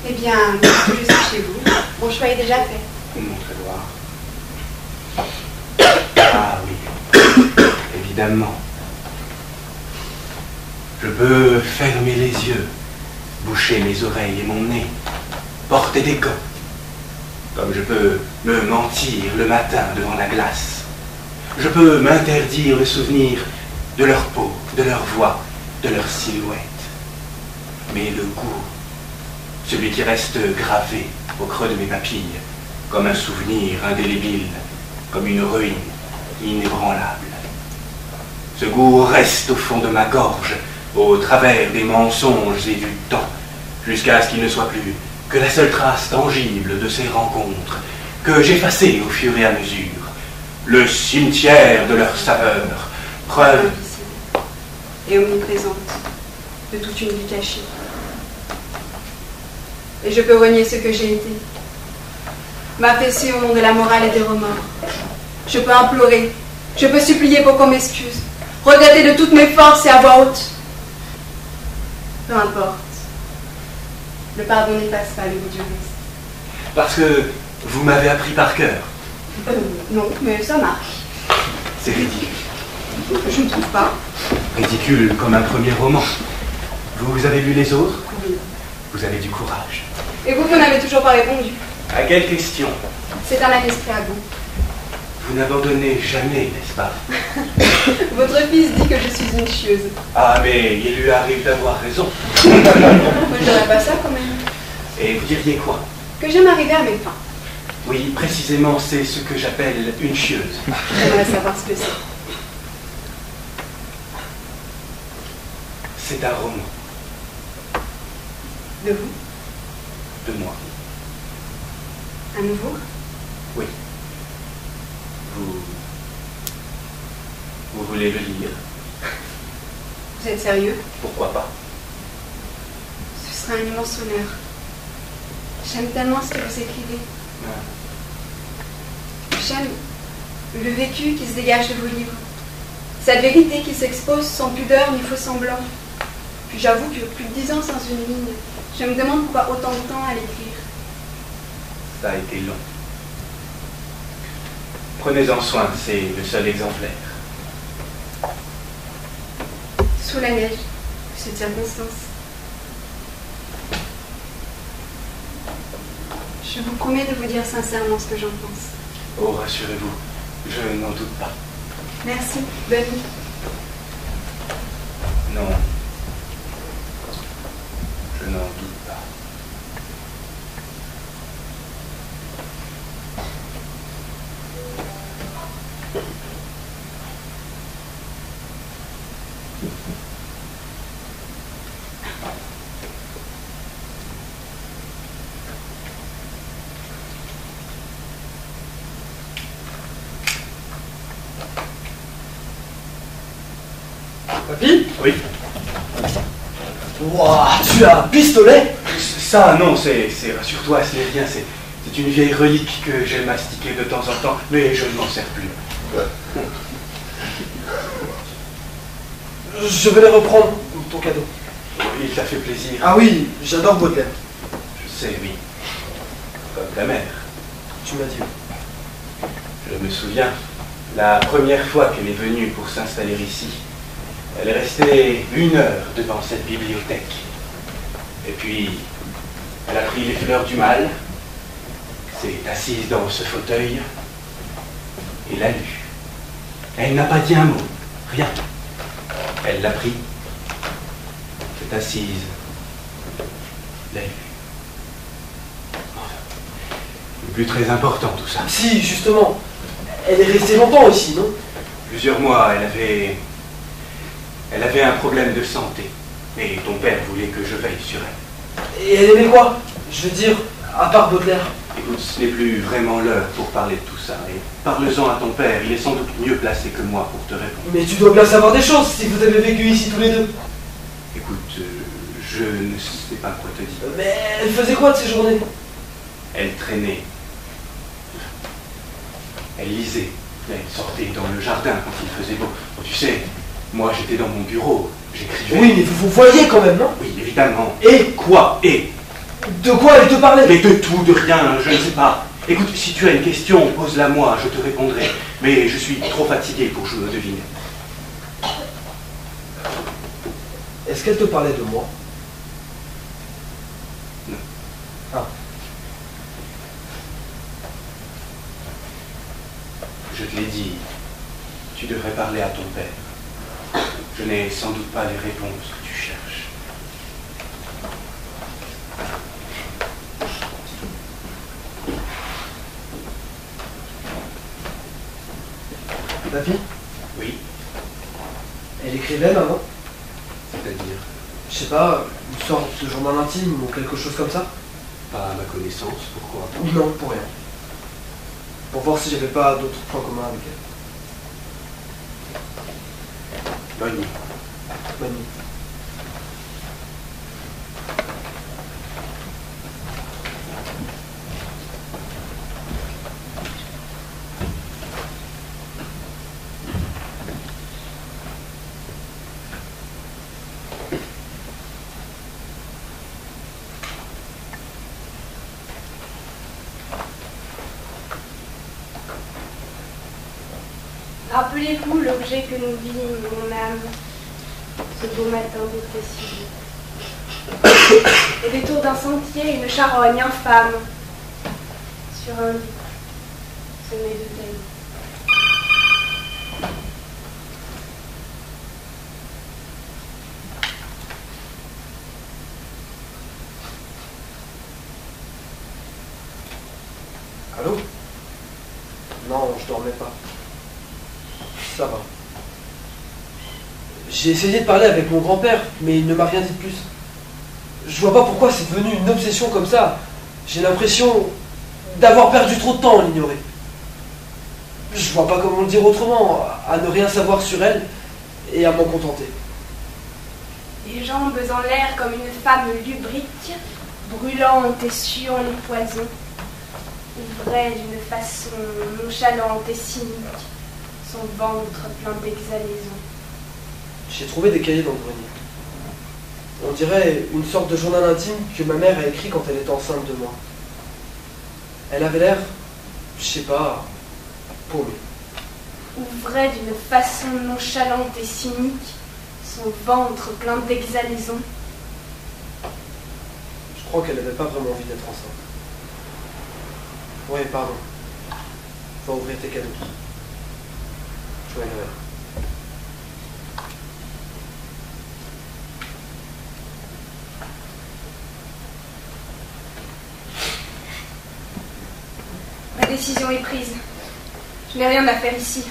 Speaker 4: Eh bien, je suis chez vous. Mon choix est déjà fait.
Speaker 2: Montrez voir. Ah oui, évidemment. Je peux fermer les yeux, boucher mes oreilles et mon nez, porter des gants, comme je peux me mentir le matin devant la glace. Je peux m'interdire le souvenir de leur peau, de leur voix, de leur silhouette. Mais le goût, celui qui reste gravé au creux de mes papilles, comme un souvenir indélébile, comme une ruine inébranlable. Ce goût reste au fond de ma gorge, au travers des mensonges et du temps, jusqu'à ce qu'il ne soit plus que la seule trace tangible de ces rencontres, que j'effaçais au fur et à mesure, le cimetière de leur saveur, preuve
Speaker 4: et omniprésente de toute une vie cachée. Et je peux renier ce que j'ai été, m'affaisser au nom de la morale et des remords. Je peux implorer, je peux supplier pour qu'on m'excuse, regretter de toutes mes forces et à voix haute. Peu importe. Le pardon n'efface pas le goût du reste.
Speaker 2: parce que vous m'avez appris par cœur.
Speaker 4: Non, mais ça marche.
Speaker 2: C'est ridicule.
Speaker 4: Je ne trouve pas.
Speaker 2: Ridicule comme un premier roman. Vous avez lu les autres?
Speaker 4: Oui.
Speaker 2: Vous avez du courage.
Speaker 4: Et vous n'avez toujours pas répondu.
Speaker 2: À quelle question?
Speaker 4: C'est un manuscrit à vous.
Speaker 2: Vous n'abandonnez jamais, n'est-ce pas?
Speaker 4: Votre fils dit que je suis une chieuse.
Speaker 2: Ah, mais il lui arrive d'avoir raison.
Speaker 4: Moi, je dirais pas ça quand même.
Speaker 2: Et vous diriez quoi?
Speaker 4: Que j'aime arriver à mes fins.
Speaker 2: Oui, précisément, c'est ce que j'appelle une chieuse.
Speaker 4: J'aimerais savoir ce que c'est.
Speaker 2: C'est un roman.
Speaker 4: De vous?
Speaker 2: De moi.
Speaker 4: À nouveau?
Speaker 2: Oui. Vous voulez le lire?
Speaker 4: Vous êtes sérieux?
Speaker 2: Pourquoi pas?
Speaker 4: Ce sera un immense honneur. J'aime tellement ce que vous écrivez. J'aime le vécu qui se dégage de vos livres. Cette vérité qui s'expose sans pudeur ni faux semblant. Puis j'avoue que plus de 10 ans sans une ligne, je me demande pourquoi autant de temps à l'écrire.
Speaker 2: Ça a été long. Prenez-en soin, c'est le seul exemplaire.
Speaker 4: Sous la neige, cette circonstance. Je vous promets de vous dire sincèrement ce que j'en pense.
Speaker 2: Oh, rassurez-vous, je n'en doute pas.
Speaker 4: Merci, bonne nuit.
Speaker 2: Non. Je n'en doute pas.
Speaker 1: Papy?
Speaker 2: Oui.
Speaker 1: Ouah, tu as un pistolet?
Speaker 2: Ça, non, rassure-toi, ce n'est rien, c'est une vieille relique que j'ai mastiquée de temps en temps, mais je ne m'en sers plus.
Speaker 1: Je vais les reprendre, ton cadeau.
Speaker 2: Il t'a fait plaisir.
Speaker 1: Ah oui, j'adore Baudelaire.
Speaker 2: Je sais, oui. Comme ta mère.
Speaker 1: Tu m'as dit.
Speaker 2: Je me souviens, la première fois qu'elle est venue pour s'installer ici, elle est restée 1 heure devant cette bibliothèque. Et puis, elle a pris les fleurs du mal, s'est assise dans ce fauteuil et l'a lu. Elle n'a pas dit un mot, rien. Elle l'a pris, s'est assise, l'a lu. C'est plus très important tout ça.
Speaker 1: Si, justement. Elle est restée longtemps ici, non?
Speaker 2: Plusieurs mois, elle avait un problème de santé. Et ton père voulait que je veille sur elle.
Speaker 1: Et elle aimait quoi? Je veux dire, à part Baudelaire.
Speaker 2: Écoute, ce n'est plus vraiment l'heure pour parler de tout ça. Et parle-en à ton père, il est sans doute mieux placé que moi pour te répondre.
Speaker 1: Mais tu dois bien savoir des choses si vous avez vécu ici tous les deux.
Speaker 2: Écoute, je ne sais pas quoi te dire.
Speaker 1: Mais elle faisait quoi de ces journées?
Speaker 2: Elle traînait. Elle lisait. Elle sortait dans le jardin quand il faisait beau. Oh, tu sais, Moi, j'étais dans mon bureau, j'écrivais.
Speaker 1: Oui, mais vous voyez quand même, non?
Speaker 2: Oui, évidemment.
Speaker 1: Et
Speaker 2: Quoi? Et?
Speaker 1: de quoi elle te parlait?
Speaker 2: Mais de tout, de rien, je ne sais pas. Écoute, si tu as une question, pose-la moi, je te répondrai. Mais je suis trop fatigué pour que je me devine.
Speaker 1: Est-ce qu'elle te parlait de moi?
Speaker 2: Non.
Speaker 1: Ah.
Speaker 2: Je te l'ai dit, tu devrais parler à ton père. Je n'ai sans doute pas les réponses que tu cherches.
Speaker 1: Ta fille?
Speaker 2: Oui,
Speaker 1: Elle écrivait, maman?
Speaker 2: c'est-à-dire,
Speaker 1: Je sais pas, une sorte de journal intime ou quelque chose comme ça?
Speaker 2: pas à ma connaissance, pourquoi?
Speaker 1: Non, pour rien. Pour voir si j'avais pas d'autres points communs avec elle.
Speaker 2: Bonne nuit.
Speaker 1: Bonne nuit.
Speaker 5: Rappelez-vous l'objet que nous vîmes, mon âme, ce beau matin d'été si doux. Au détour d'un sentier, une charogne infâme, sur un lit, semé de laine.
Speaker 1: Allô? Non, je dormais pas. Ça va. J'ai essayé de parler avec mon grand-père, mais il ne m'a rien dit de plus. Je vois pas pourquoi c'est devenu une obsession comme ça. J'ai l'impression d'avoir perdu trop de temps à l'ignorer. Je vois pas comment le dire autrement, à ne rien savoir sur elle et à m'en contenter.
Speaker 5: Les jambes en l'air comme une femme lubrique, brûlante et suant les poisons, ouvrait d'une façon nonchalante et cynique son ventre plein d'exhalaisons.
Speaker 1: J'ai trouvé des cahiers dans le grenier. On dirait une sorte de journal intime que ma mère a écrit quand elle était enceinte de moi. Elle avait l'air, je sais pas, paumée.
Speaker 5: Ouvrait d'une façon nonchalante et cynique son ventre plein d'exhalaisons.
Speaker 1: Je crois qu'elle n'avait pas vraiment envie d'être enceinte. Ouais, pardon. Va ouvrir tes cadeaux. Joyeux Noël.
Speaker 5: Ma décision est prise. Je n'ai rien à faire ici.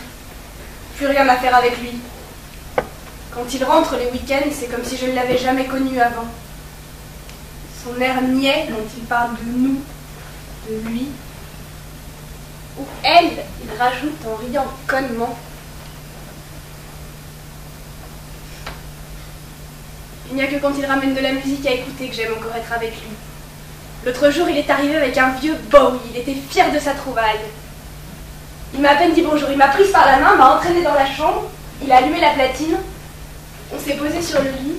Speaker 5: Plus rien à faire avec lui. Quand il rentre les week-ends, c'est comme si je ne l'avais jamais connu avant. Son air niais quand il parle de nous, de lui. Ou elle, il rajoute en riant connement. Il n'y a que quand il ramène de la musique à écouter que j'aime encore être avec lui. L'autre jour, il est arrivé avec un vieux Bowie. Il était fier de sa trouvaille. Il m'a à peine dit bonjour. Il m'a prise par la main, m'a entraînée dans la chambre. Il a allumé la platine. On s'est posé sur le lit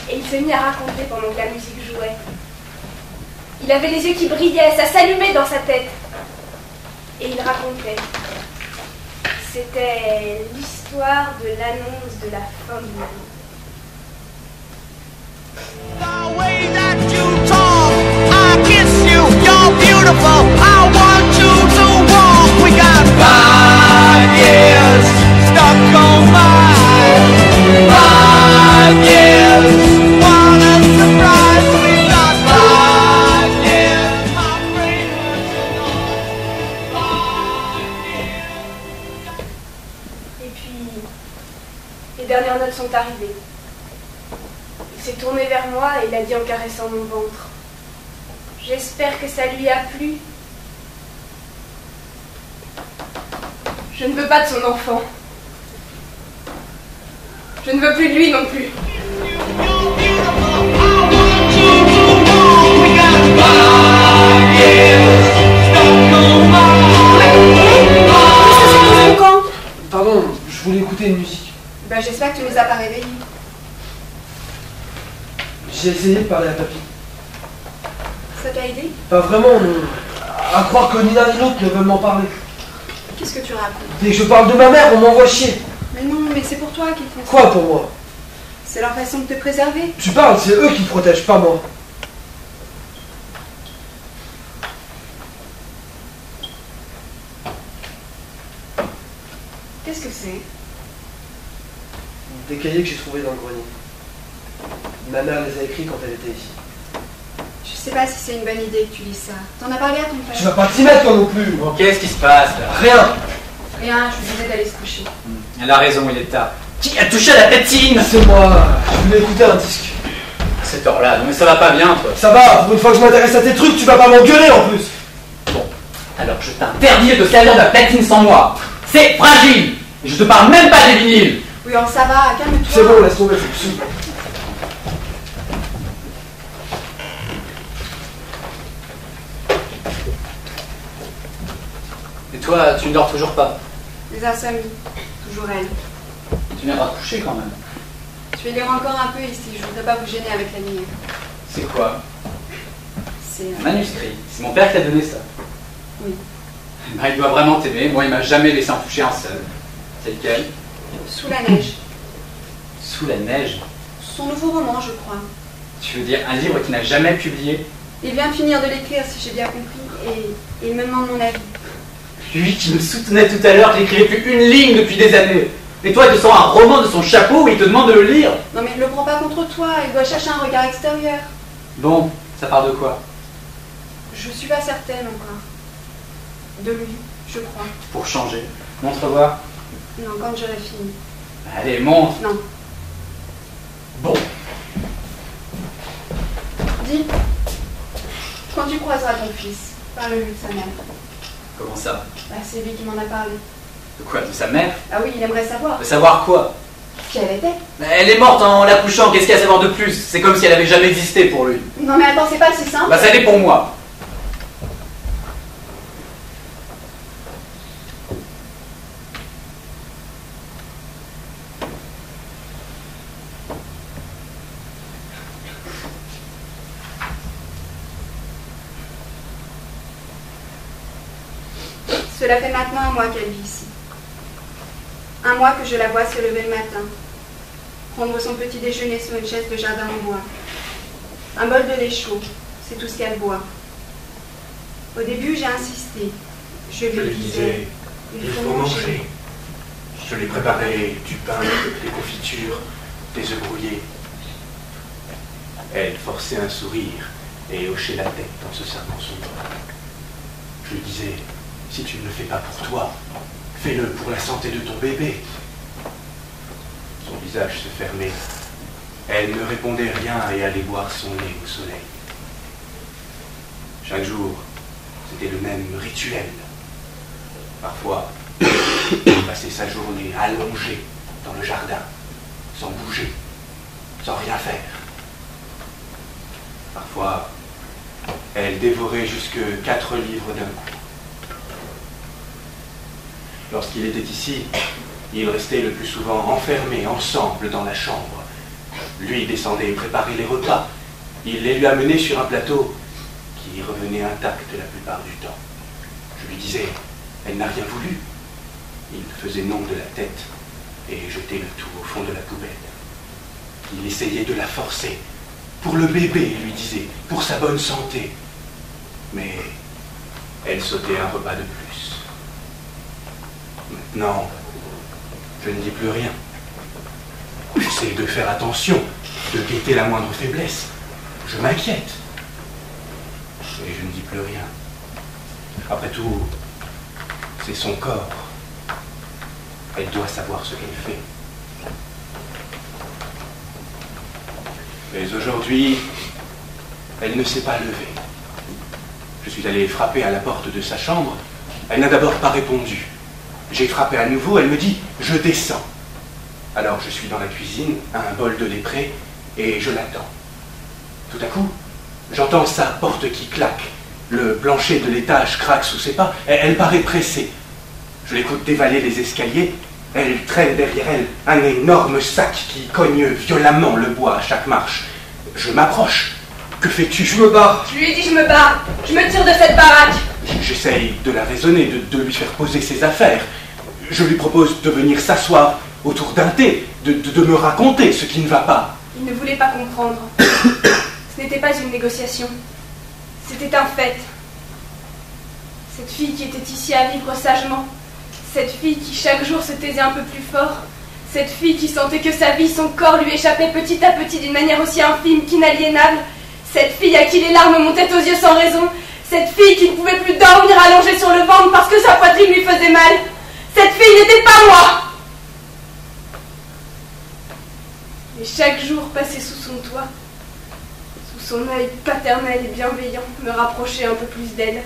Speaker 5: et il s'est mis à raconter pendant que la musique jouait. Il avait les yeux qui brillaient, ça s'allumait dans sa tête. Et il racontait. C'était l'histoire de l'annonce de la fin du monde.
Speaker 7: The way that you talk, I kiss you, you're beautiful. I want you to walk. We got 5 years stuck on mine. 5 years, what a surprise. We got 5 years, my favorite. 5 years.
Speaker 5: Et puis, les dernières notes sont arrivées. Il s'est tourné vers moi et il a dit en caressant mon ventre. J'espère que ça lui a plu. Je ne veux pas de son enfant. Je ne veux plus de lui non plus.
Speaker 7: You're beautiful. I want you to walk. We got 5 years stuck on mine.
Speaker 5: Qu'est-ce que c'est que ce boucan ?
Speaker 1: Pardon, je voulais écouter une musique.
Speaker 4: Ben, j'espère que tu ne les as pas réveillés.
Speaker 1: J'ai essayé de parler à papy.
Speaker 4: Ça t'a aidé?
Speaker 1: Pas vraiment, non. À croire que ni l'un ni l'autre ne veulent m'en parler.
Speaker 4: Qu'est-ce que tu racontes?
Speaker 1: Dès que je parle de ma mère, on m'envoie chier.
Speaker 4: Mais non, mais c'est pour toi qu'ils font ça.
Speaker 1: Quoi pour moi?
Speaker 4: C'est leur façon de te préserver.
Speaker 1: Tu parles, c'est eux qui te protègent, pas moi.
Speaker 4: Qu'est-ce que c'est?
Speaker 1: Des cahiers que j'ai trouvés dans le grenier. Ma mère les a écrits quand elle était ici.
Speaker 4: Je sais pas si c'est une bonne idée que tu lis ça. T'en as parlé à ton père?
Speaker 1: Tu vas pas t'y mettre toi non plus.
Speaker 3: Bon, qu'est-ce qui se passe là?
Speaker 1: Rien.
Speaker 4: Rien, je lui disais d'aller se coucher.
Speaker 3: Elle a raison, il est tard. Qui a touché à la platine?
Speaker 1: C'est moi. Je voulais écouter un disque.
Speaker 3: À cette heure-là, non mais ça va pas bien, toi.
Speaker 1: Ça va, pour une fois que je m'intéresse à tes trucs, tu vas pas m'engueuler en plus.
Speaker 3: Bon, alors je t'interdis de servir de la platine sans moi. C'est fragile. Et je te parle même pas des vinyles.
Speaker 4: Oui, alors ça va, calme-toi.
Speaker 1: C'est bon, laisse tomber, c'est tout.
Speaker 3: Et toi, tu ne dors toujours pas?
Speaker 4: Les insomnies, toujours elle.
Speaker 3: Tu viendras te coucher quand même.
Speaker 4: Je vais lire encore un peu ici, je voudrais pas vous gêner avec la lumière.
Speaker 3: C'est quoi?
Speaker 4: C'est...
Speaker 3: Un manuscrit. C'est mon père qui t'a donné ça.
Speaker 4: Oui.
Speaker 3: Ben, il doit vraiment t'aimer. Moi, il m'a jamais laissé en toucher un seul. C'est lequel?
Speaker 4: Sous la neige.
Speaker 3: Sous la neige.
Speaker 4: Son nouveau roman, je crois.
Speaker 3: Tu veux dire un livre qu'il n'a jamais publié?
Speaker 4: Il vient de finir de l'écrire, si j'ai bien compris, et il me demande mon avis.
Speaker 3: Lui qui me soutenait tout à l'heure qu'il n'écrivait plus une ligne depuis des années. Et toi, il te sort un roman de son chapeau et il te demande de le lire.
Speaker 4: Non mais ne le prends pas contre toi, il doit chercher un regard extérieur.
Speaker 3: Bon, ça part de quoi?
Speaker 4: Je suis pas certaine encore. De lui, je crois.
Speaker 3: Pour changer. Montre voir.
Speaker 4: Non, quand j'aurai fini.
Speaker 3: Allez, montre.
Speaker 4: Non.
Speaker 3: Bon.
Speaker 4: Dis, quand tu croiseras ton fils, parle-lui de sa mère.
Speaker 3: Comment ça?
Speaker 4: Bah, c'est lui qui m'en a parlé.
Speaker 3: De quoi? De sa mère?
Speaker 4: Ah oui, il aimerait savoir.
Speaker 3: De savoir quoi?
Speaker 4: Qui elle était.
Speaker 3: Elle est morte en l'accouchant, qu'est-ce qu'il y a à savoir de plus? C'est comme si elle avait jamais existé pour lui.
Speaker 4: Non mais attends, c'est pas si simple.
Speaker 3: Bah ça l'est pour moi.
Speaker 4: Cela fait maintenant un mois qu'elle vit ici. Un mois que je la vois se lever le matin, prendre son petit déjeuner sur une chaise de jardin en bois. Un bol de lait chaud, c'est tout ce qu'elle boit. Au début, j'ai insisté. Je lui disais,
Speaker 2: il faut manger. Je lui préparais du pain, des confitures, des œufs brouillés. Elle forçait un sourire et hochait la tête en se servant son bol. Je lui disais, si tu ne le fais pas pour toi, fais-le pour la santé de ton bébé. Son visage se fermait. Elle ne répondait rien et allait boire son lait au soleil. Chaque jour, c'était le même rituel. Parfois, elle passait sa journée allongée dans le jardin, sans bouger, sans rien faire. Parfois, elle dévorait jusque 4 livres d'un coup. Lorsqu'il était ici, ils restaient le plus souvent enfermés ensemble dans la chambre. Lui descendait préparer les repas. Il les lui amenait sur un plateau qui revenait intact la plupart du temps. Je lui disais, elle n'a rien voulu. Il faisait non de la tête et jetait le tout au fond de la poubelle. Il essayait de la forcer. Pour le bébé, il lui disait, pour sa bonne santé. Mais elle sautait un repas de plus. Maintenant, je ne dis plus rien. J'essaie de faire attention, de guetter la moindre faiblesse. Je m'inquiète. Et je ne dis plus rien. Après tout, c'est son corps. Elle doit savoir ce qu'elle fait. Mais aujourd'hui, elle ne s'est pas levée. Je suis allé frapper à la porte de sa chambre. Elle n'a d'abord pas répondu. J'ai frappé à nouveau, elle me dit « Je descends ». Alors je suis dans la cuisine, un bol de lait prêt, et je l'attends. Tout à coup, j'entends sa porte qui claque. Le plancher de l'étage craque sous ses pas. Elle paraît pressée. Je l'écoute dévaler les escaliers, Elle traîne derrière elle un énorme sac qui cogne violemment le bois à chaque marche. Je m'approche. Que fais-tu?
Speaker 1: Je me barre.
Speaker 5: Je lui ai dit je me barre. Je me tire de cette baraque.
Speaker 2: J'essaye de la raisonner, de lui faire poser ses affaires. Je lui propose de venir s'asseoir autour d'un thé, de me raconter ce qui ne va pas.
Speaker 5: Il ne voulait pas comprendre. Ce n'était pas une négociation. C'était un fait. Cette fille qui était ici à vivre sagement, cette fille qui chaque jour se taisait un peu plus fort, cette fille qui sentait que sa vie, son corps lui échappait petit à petit d'une manière aussi infime qu'inaliénable, cette fille à qui les larmes montaient aux yeux sans raison, cette fille qui ne pouvait plus dormir allongée sur le ventre parce que sa poitrine lui faisait mal, cette fille n'était pas moi. Et chaque jour passé sous son toit, sous son œil paternel et bienveillant, me rapprochait un peu plus d'elle.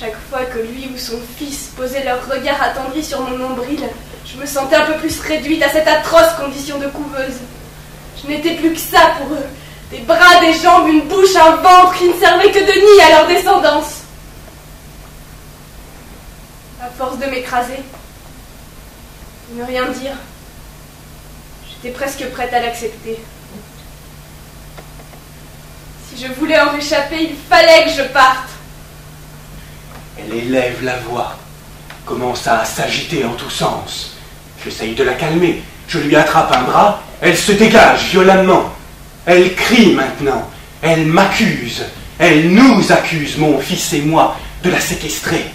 Speaker 5: Chaque fois que lui ou son fils posaient leur regard attendri sur mon nombril, je me sentais un peu plus réduite à cette atroce condition de couveuse. Je n'étais plus que ça pour eux. Des bras, des jambes, une bouche, un ventre qui ne servaient que de nid à leur descendance. À force de m'écraser, de ne rien dire, j'étais presque prête à l'accepter. Si je voulais en échapper, il fallait que je parte.
Speaker 2: Elle élève la voix, commence à s'agiter en tous sens. J'essaye de la calmer, je lui attrape un bras, elle se dégage violemment. Elle crie maintenant, elle m'accuse, elle nous accuse, mon fils et moi, de la séquestrer.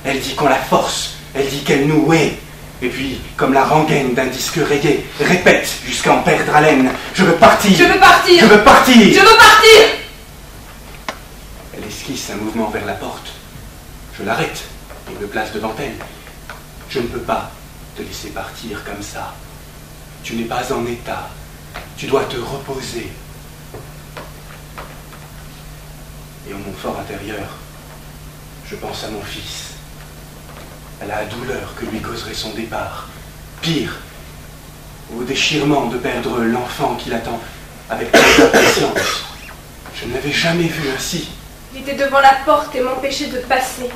Speaker 2: Elle dit qu'on la force, elle dit qu'elle nous hait. Et puis, comme la rengaine d'un disque rayé, répète jusqu'à en perdre haleine, je veux partir,
Speaker 5: je veux partir,
Speaker 2: je veux partir,
Speaker 5: je veux partir.
Speaker 2: Elle esquisse un mouvement vers la porte. Je l'arrête et me place devant elle. Je ne peux pas te laisser partir comme ça. Tu n'es pas en état. Tu dois te reposer. Et en mon fort intérieur, je pense à mon fils, à la douleur que lui causerait son départ. Pire, au déchirement de perdre l'enfant qui l'attend avec tant d'impatience. Je ne l'avais jamais vu ainsi.
Speaker 5: Il était devant la porte et m'empêchait de passer.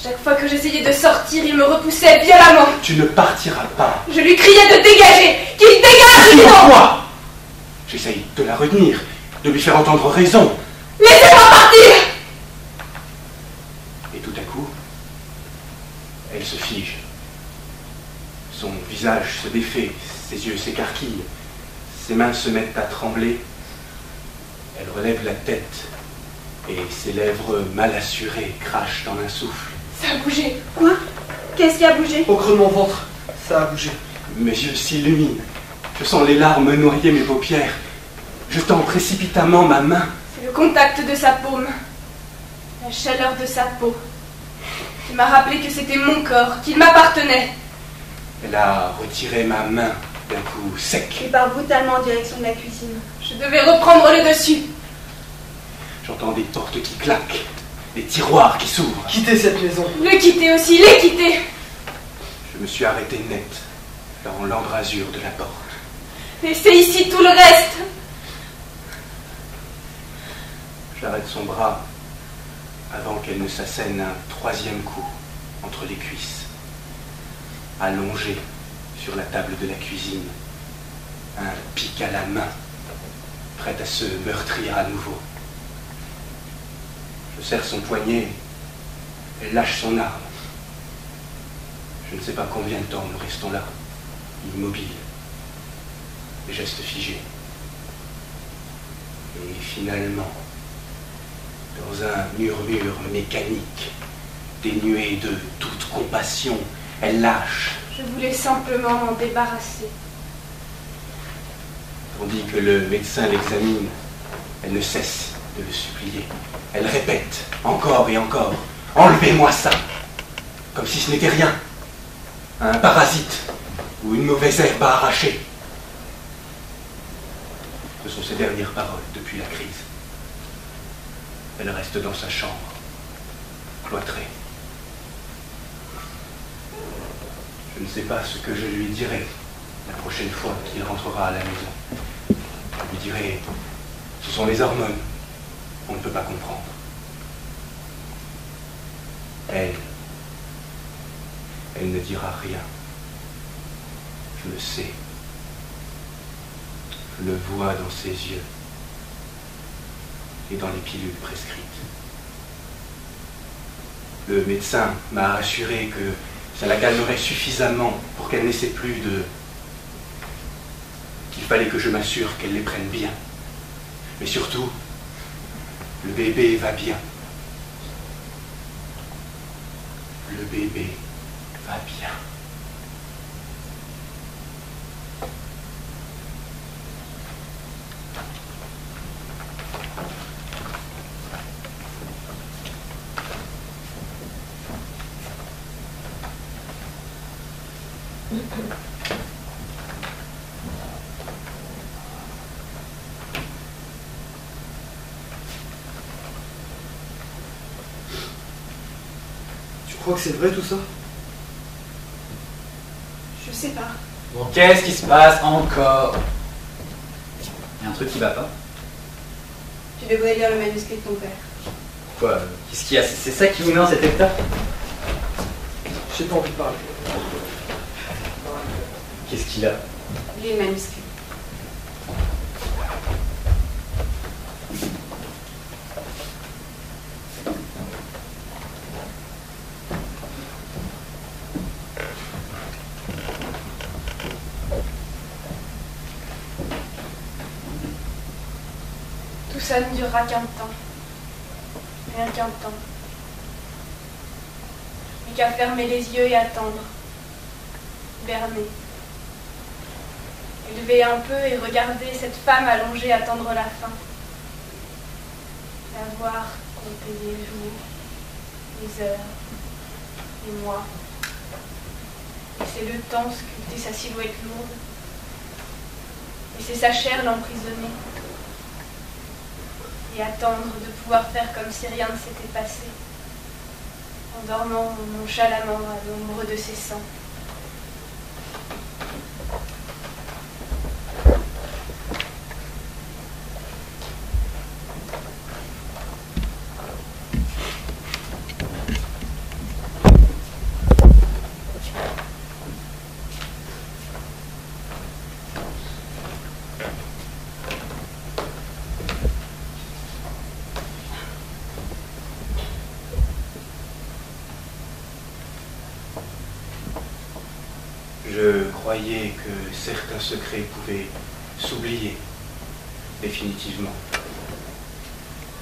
Speaker 5: Chaque fois que j'essayais de sortir, il me repoussait violemment.
Speaker 2: Tu ne partiras pas.
Speaker 5: Je lui criais de dégager, qu'il dégage, sinon.
Speaker 2: Pourquoi? J'essaye de la retenir, de lui faire entendre raison.
Speaker 5: Laissez-moi partir.
Speaker 2: Et tout à coup, elle se fige. Son visage se défait, ses yeux s'écarquillent, ses mains se mettent à trembler. Elle relève la tête et ses lèvres mal assurées crachent dans un souffle.
Speaker 5: Ça a bougé. Quoi? Qu'est-ce qui a bougé?
Speaker 1: Au creux de mon ventre, ça a bougé.
Speaker 2: Mes yeux s'illuminent. Je sens les larmes noyer mes paupières. Je tends précipitamment ma main.
Speaker 5: C'est le contact de sa paume, la chaleur de sa peau, qui m'a rappelé que c'était mon corps, qu'il m'appartenait.
Speaker 2: Elle a retiré ma main d'un coup sec.
Speaker 5: Et part brutalement en direction de la cuisine. Je devais reprendre le dessus.
Speaker 2: J'entends des portes qui claquent, des tiroirs qui s'ouvrent.
Speaker 1: Quittez cette maison.
Speaker 5: Le quitter aussi, les quitter.
Speaker 2: Je me suis arrêté net dans l'embrasure de la porte.
Speaker 5: Laissez ici tout le reste.
Speaker 2: J'arrête son bras avant qu'elle ne s'assène un troisième coup entre les cuisses, allongé sur la table de la cuisine, un pic à la main, prête à se meurtrir à nouveau. Je serre son poignet, elle lâche son arme. Je ne sais pas combien de temps nous restons là, immobiles, les gestes figés. Et finalement, dans un murmure mécanique, dénué de toute compassion, elle lâche.
Speaker 5: Je voulais simplement m'en débarrasser.
Speaker 2: Tandis que le médecin l'examine, elle ne cesse de le supplier. Elle répète encore et encore, « Enlevez-moi ça !» Comme si ce n'était rien. Un parasite ou une mauvaise herbe à arracher. Ce sont ses dernières paroles depuis la crise. Elle reste dans sa chambre, cloîtrée. Je ne sais pas ce que je lui dirai la prochaine fois qu'il rentrera à la maison. Je lui dirai, ce sont les hormones, on ne peut pas Elle ne dira rien. Je le sais. Je le vois dans ses yeux et dans les pilules prescrites. Le médecin m'a assuré que ça la calmerait suffisamment pour qu'elle n'essaie plus de... Il fallait que je m'assure qu'elle les prenne bien. Mais surtout, le bébé va bien. Le bébé va bien.
Speaker 1: Tu crois que c'est vrai tout ça?
Speaker 4: Je sais pas.
Speaker 3: Bon, qu'est-ce qui se passe encore? Il y a un truc qui va pas?
Speaker 4: Tu devrais lire le manuscrit de ton père.
Speaker 3: Quoi? Qu'est-ce qu'il y a? C'est ça qui vous met en cet état?
Speaker 1: J'ai pas envie de parler.
Speaker 3: Qu'est-ce qu'il a?
Speaker 4: Lis le manuscrit.
Speaker 5: Tout ça ne durera qu'un temps. Rien qu'un temps. Mais qu'à fermer les yeux et attendre. Berner. Élever un peu et regarder cette femme allongée attendre la fin. La voir compter les jours, les heures, les mois. Laisser le temps sculpter sa silhouette lourde. Laisser sa chair l'emprisonner. Et attendre de pouvoir faire comme si rien ne s'était passé. En dormant nonchalamment à l'ombre de ses sangs.
Speaker 2: Je croyais que certains secrets pouvaient s'oublier définitivement.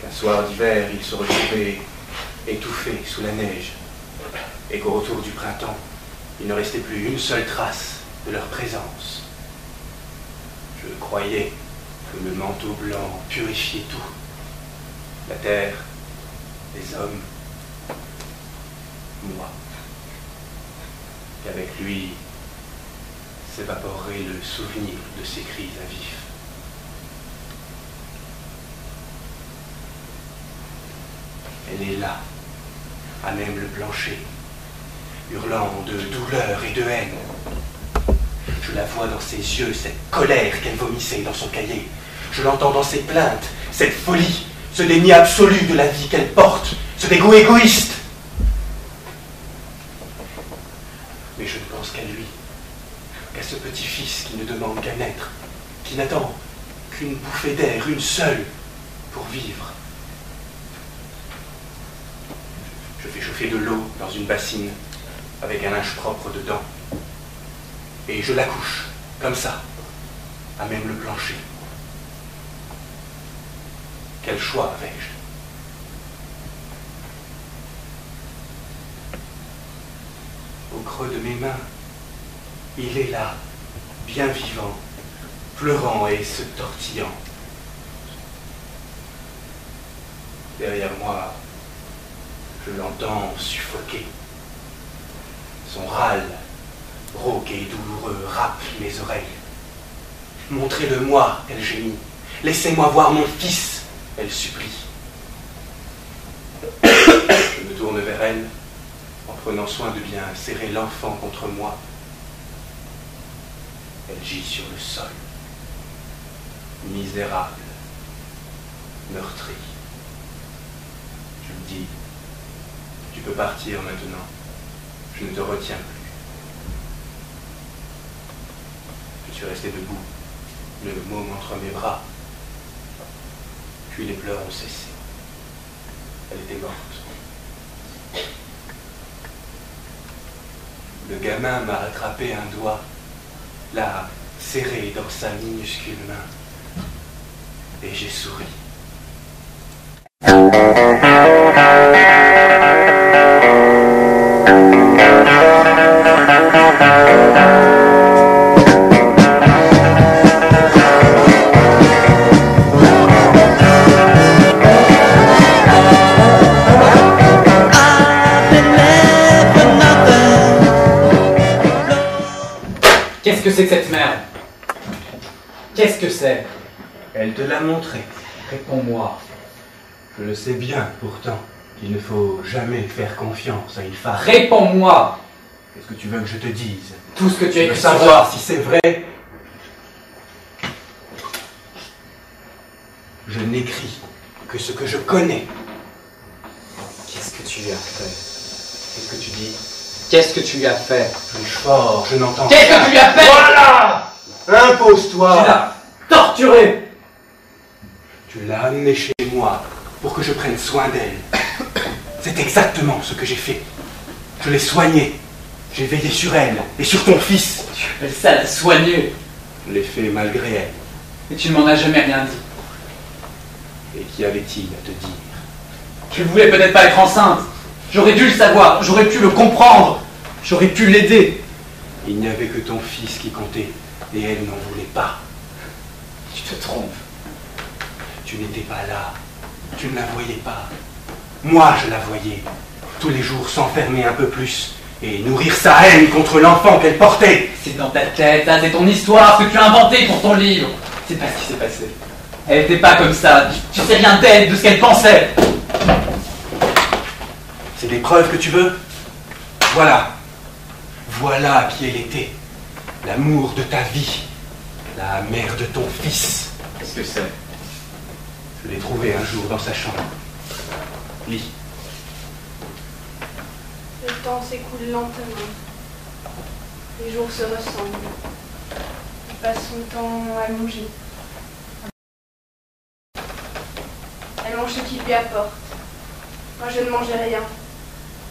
Speaker 2: Qu'un soir d'hiver, ils se retrouvaient étouffés sous la neige et qu'au retour du printemps, il ne restait plus une seule trace de leur présence. Je croyais que le manteau blanc purifiait tout. La terre, les hommes, moi. Qu'avec lui, s'évaporerait le souvenir de ces cris à vif. Elle est là, à même le plancher, hurlant de douleur et de haine. Je la vois dans ses yeux, cette colère qu'elle vomissait dans son cahier. Je l'entends dans ses plaintes, cette folie, ce déni absolu de la vie qu'elle porte, ce dégoût égoïste. Mais je ne pense qu'à lui, qu'à ce petit-fils qui ne demande qu'à naître, qui n'attend qu'une bouffée d'air, une seule, pour vivre. Je fais chauffer de l'eau dans une bassine, avec un linge propre dedans, et je la couche, comme ça, à même le plancher. Quel choix avais-je? Au creux de mes mains, il est là, bien vivant, pleurant et se tortillant. Derrière moi, je l'entends suffoquer. Son râle, rauque et douloureux, râpe mes oreilles. Montrez-le-moi, elle gémit. Laissez-moi voir mon fils, elle supplie. Je me tourne vers elle, en prenant soin de bien serrer l'enfant contre moi. Elle gît sur le sol, misérable, meurtrie. Je me dis, tu peux partir maintenant, je ne te retiens plus. Je suis resté debout, le môme entre mes bras. Puis les pleurs ont cessé. Elle était morte. Le gamin m'a attrapé un doigt, l'a serré dans sa minuscule main, et j'ai souri.
Speaker 3: Qu'est-ce que c'est que cette merde? Qu'est-ce que c'est?
Speaker 2: Elle te l'a montré.
Speaker 3: Réponds-moi.
Speaker 2: Je le sais bien, pourtant, qu'il ne faut jamais faire confiance à une femme.
Speaker 3: Réponds-moi.
Speaker 2: Qu'est-ce que tu veux que je te dise?
Speaker 3: Tout ce que tu as
Speaker 2: Tu veux
Speaker 3: écrit sur
Speaker 2: savoir si c'est vrai? Je n'écris que ce que je connais.
Speaker 3: Qu'est-ce que tu lui as fait? Qu'est-ce que tu dis? Qu'est-ce que tu lui as fait?
Speaker 2: Touche fort, je n'entends
Speaker 3: Qu'est-ce
Speaker 2: rien.
Speaker 3: que tu lui as fait?
Speaker 2: Voilà!
Speaker 3: Tu
Speaker 2: Impose-toi!
Speaker 3: l'as torturée.
Speaker 2: Tu l'as amenée chez moi pour que je prenne soin d'elle. C'est exactement ce que j'ai fait. Je l'ai soignée. J'ai veillé sur elle et sur ton fils.
Speaker 3: Tu appelles ça la soigner?
Speaker 2: Je l'ai fait malgré elle.
Speaker 3: Et tu ne m'en as jamais rien dit.
Speaker 2: Et qu'y avait-il à te dire?
Speaker 3: Tu ne voulais peut-être pas être enceinte. J'aurais dû le savoir, j'aurais pu le comprendre, j'aurais pu l'aider.
Speaker 2: Il n'y avait que ton fils qui comptait, et elle n'en voulait pas.
Speaker 3: Tu te trompes.
Speaker 2: Tu n'étais pas là, tu ne la voyais pas. Moi, je la voyais, tous les jours s'enfermer un peu plus, et nourrir sa haine contre l'enfant qu'elle portait.
Speaker 3: C'est dans ta tête, ça, c'est ton histoire, ce que tu as inventé pour ton livre. C'est pas ce qui s'est passé. Elle n'était pas comme ça, tu sais rien d'elle, de ce qu'elle pensait.
Speaker 2: C'est des preuves que tu veux? Voilà. Voilà qui elle était. L'amour de ta vie. La mère de ton fils.
Speaker 3: Qu'est-ce que c'est?
Speaker 2: Je l'ai trouvée un jour dans sa chambre. Lis.
Speaker 5: Le temps s'écoule lentement. Les jours se ressemblent. Il passe son temps allongé. Elle mange ce qu'il lui apporte. Moi, je ne mangeais rien.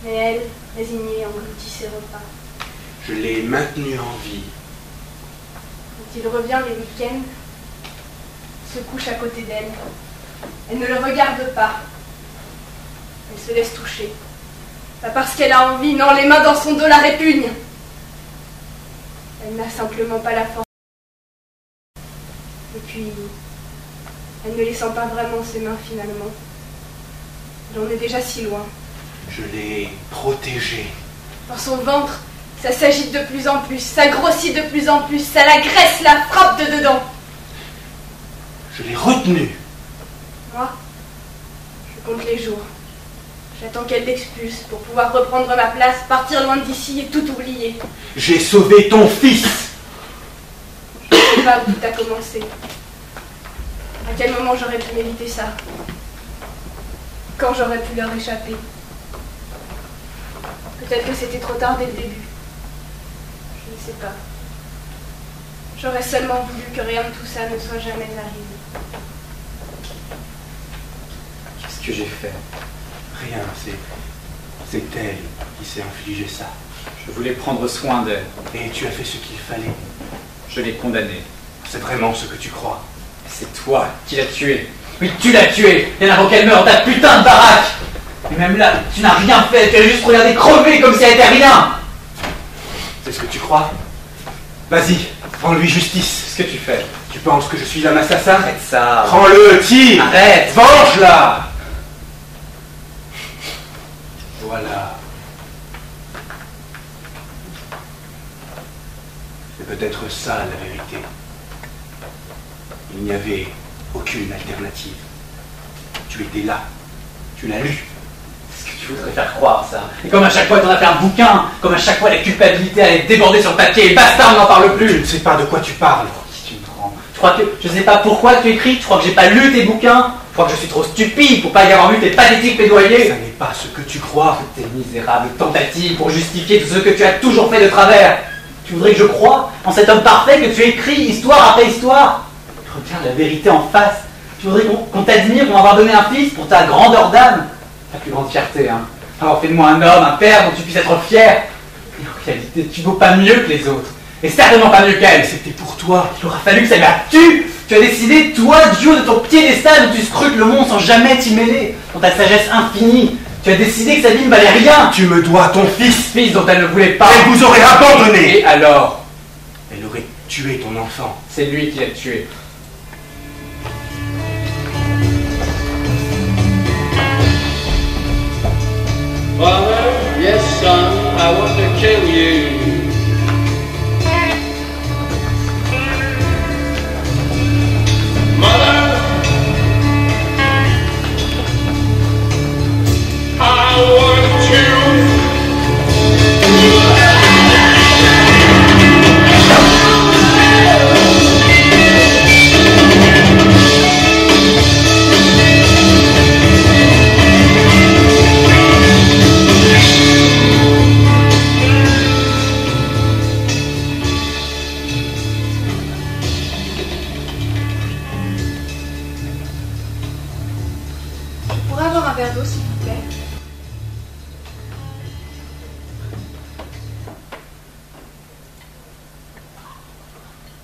Speaker 5: Mais elle, résignée, engloutit ses repas.
Speaker 2: Je l'ai maintenue en vie.
Speaker 5: Quand il revient les week-ends, il se couche à côté d'elle. Elle ne le regarde pas. Elle se laisse toucher. Pas parce qu'elle a envie, non, les mains dans son dos la répugnent. Elle n'a simplement pas la force. Et puis, elle ne les sent pas vraiment, ses mains, finalement. J'en ai déjà si loin.
Speaker 2: Je l'ai protégée.
Speaker 5: Dans son ventre, ça s'agite de plus en plus, ça grossit de plus en plus, ça l'agresse, la frappe de dedans.
Speaker 2: Je l'ai retenue.
Speaker 5: Moi, je compte les jours. J'attends qu'elle l'expulse pour pouvoir reprendre ma place, partir loin d'ici et tout oublier.
Speaker 2: J'ai sauvé ton fils.
Speaker 5: Je ne sais pas où tout a commencé. À quel moment j'aurais pu m'éviter ça? Quand j'aurais pu leur échapper? Peut-être que c'était trop tard dès le début. Je ne sais pas. J'aurais seulement voulu que rien de tout ça ne soit jamais arrivé.
Speaker 3: Qu'est-ce que j'ai fait?
Speaker 2: Rien, c'est elle qui s'est infligé ça.
Speaker 3: Je voulais prendre soin d'elle.
Speaker 2: Et tu as fait ce qu'il fallait.
Speaker 3: Je l'ai condamnée.
Speaker 2: C'est vraiment ce que tu crois.
Speaker 3: C'est toi qui l'as tuée. Oui, tu l'as tuée. Et avant qu'elle meure, ta putain de baraque. Et même là, tu n'as rien fait. Tu as juste regardé crever comme si elle était rien.
Speaker 2: C'est ce que tu crois? Vas-y, rends-lui justice.
Speaker 3: Qu'est-ce que tu fais?
Speaker 2: Tu penses que je suis un assassin?
Speaker 3: Arrête ça.
Speaker 2: Prends-le, tire!
Speaker 3: Arrête.
Speaker 2: Venge-la! Voilà. C'est peut-être ça la vérité. Il n'y avait aucune alternative. Tu étais là. Tu l'as lu.
Speaker 3: Qu'est-ce que tu voudrais faire croire, ça? Et comme à chaque fois t'en as fait un bouquin, comme à chaque fois la culpabilité allait déborder sur le papier, et basta, on n'en parle
Speaker 2: Je
Speaker 3: plus.
Speaker 2: ne sais pas de quoi tu parles.
Speaker 3: Qui tu me prends? Tu crois que je sais pas pourquoi tu écris? Tu crois que j'ai pas lu tes bouquins? Tu crois que je suis trop stupide pour pas y avoir vu tes pathétiques plaidoyers?
Speaker 2: Ça n'est pas ce que tu crois.
Speaker 3: Tes misérables tentatives pour justifier tout ce que tu as toujours fait de travers. Tu voudrais que je croie en cet homme parfait que tu écris histoire après histoire? Regarde la vérité en face. Tu voudrais qu'on t'admire pour m'avoir donné un fils pour ta grandeur d'âme? Ta plus grande fierté, hein. Avoir fait de moi un homme, un père dont tu puisses être fier. Et en réalité, tu vaux pas mieux que les autres. Et certainement pas mieux qu'elle.
Speaker 2: C'était pour toi.
Speaker 3: Il aura fallu que ça m'attue. Tu as décidé, toi, du haut de ton piédestal où tu scrutes le monde sans jamais t'y mêler, dans ta sagesse infinie. Tu as décidé que sa vie ne valait rien.
Speaker 2: Tu me dois ton fils.
Speaker 3: Fils dont elle ne voulait pas.
Speaker 2: Elle vous aurait abandonné.
Speaker 3: Et alors?
Speaker 2: Elle aurait tué ton enfant.
Speaker 3: C'est lui qui l'a tué.
Speaker 8: Father, yes, son, I want to kill you. Mother, I want you.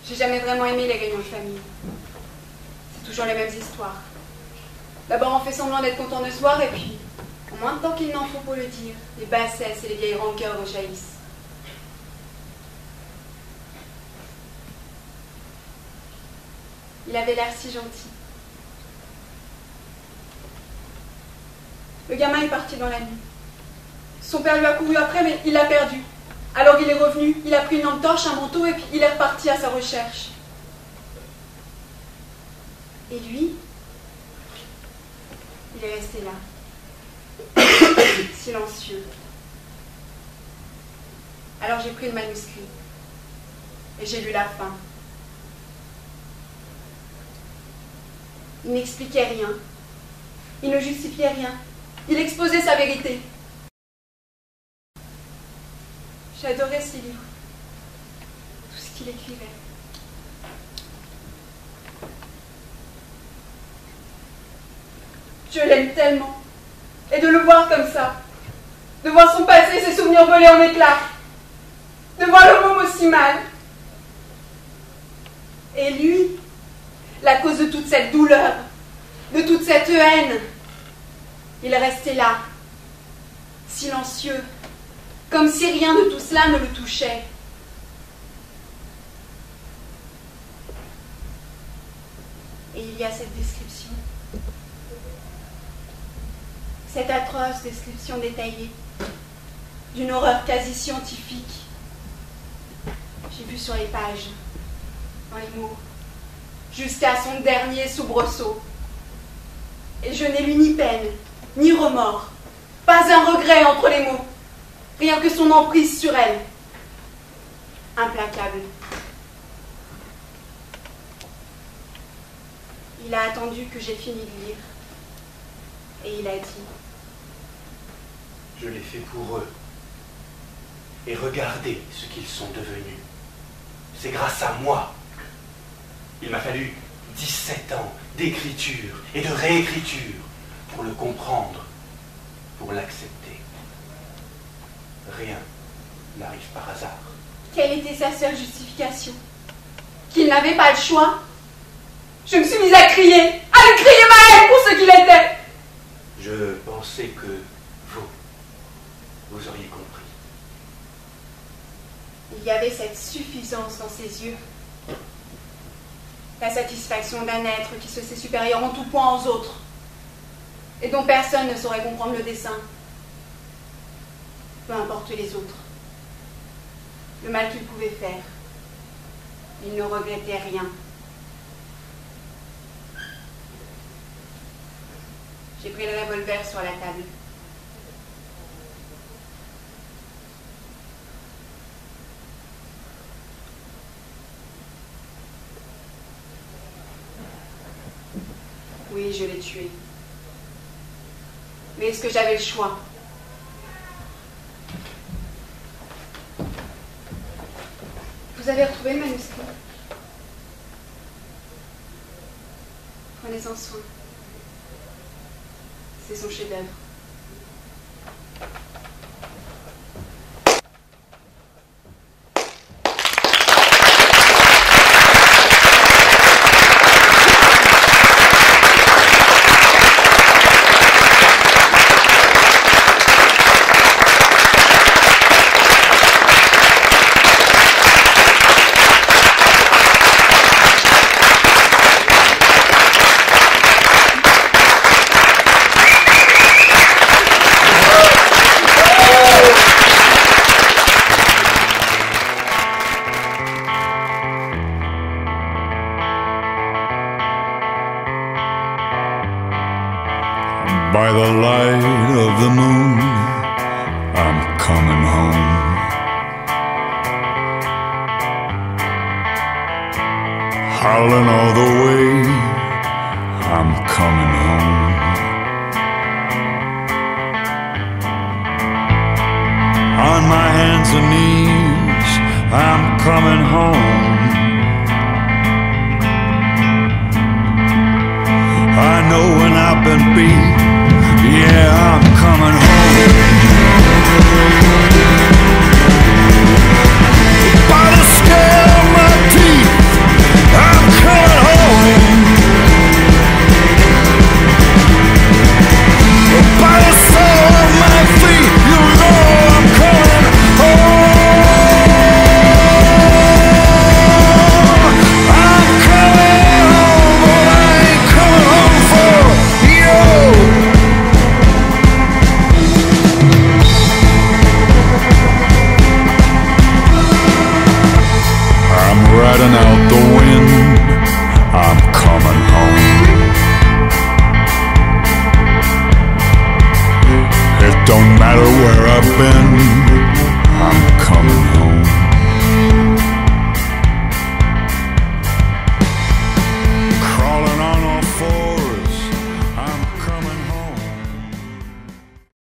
Speaker 4: J'ai jamais vraiment aimé les réunions de famille. C'est toujours les mêmes histoires. D'abord on fait semblant d'être content de se voir et puis, en moins de temps qu'il n'en faut pour le dire, les bassesses et les vieilles rancœurs rejaillissent. Il avait l'air si gentil. Le gamin est parti dans la nuit. Son père lui a couru après, mais il l'a perdu. Alors il est revenu, il a pris une lampe torche, un manteau, et puis il est reparti à sa recherche. Et lui, il est resté là, silencieux. Alors j'ai pris le manuscrit, et j'ai lu la fin. Il n'expliquait rien, il ne justifiait rien, il exposait sa vérité. J'adorais ces livres, tout ce qu'il écrivait. Je l'aime tellement. Et de le voir comme ça, de voir son passé, ses souvenirs voler en éclats, de voir le môme aussi mal. Et lui, la cause de toute cette douleur, de toute cette haine, il est resté là, silencieux, comme si rien de tout cela ne le touchait. Et il y a cette description, cette atroce description détaillée, d'une horreur quasi scientifique. J'ai vu sur les pages, dans les mots, jusqu'à son dernier soubresaut. Et je n'ai lu ni peine, ni remords, pas un regret entre les mots. Rien que son emprise sur elle. Implacable. Il a attendu que j'ai fini de lire. Et il a dit:
Speaker 2: Je l'ai fait pour eux. Et regardez ce qu'ils sont devenus. C'est grâce à moi. Il m'a fallu 17 ans d'écriture et de réécriture pour le comprendre, pour l'accepter. Rien n'arrive par hasard.
Speaker 4: Quelle était sa seule justification? Qu'il n'avait pas le choix? Je me suis mise à crier ma haine pour ce qu'il était.
Speaker 2: Je pensais que vous auriez compris.
Speaker 4: Il y avait cette suffisance dans ses yeux. La satisfaction d'un être qui se sait supérieur en tout point aux autres et dont personne ne saurait comprendre le dessein. Peu importe les autres. Le mal qu'il pouvait faire, il ne regrettait rien. J'ai pris le revolver sur la table. Oui, je l'ai tué. Mais est-ce que j'avais le choix? avez retrouvé le manuscrit. Prenez-en soin. C'est son chef-d'œuvre.
Speaker 6: By the light of the moon, I'm coming home. Howling all the way, I'm coming home. On my hands and knees, I'm coming home. I know when I've been beat, yeah, I'm coming home.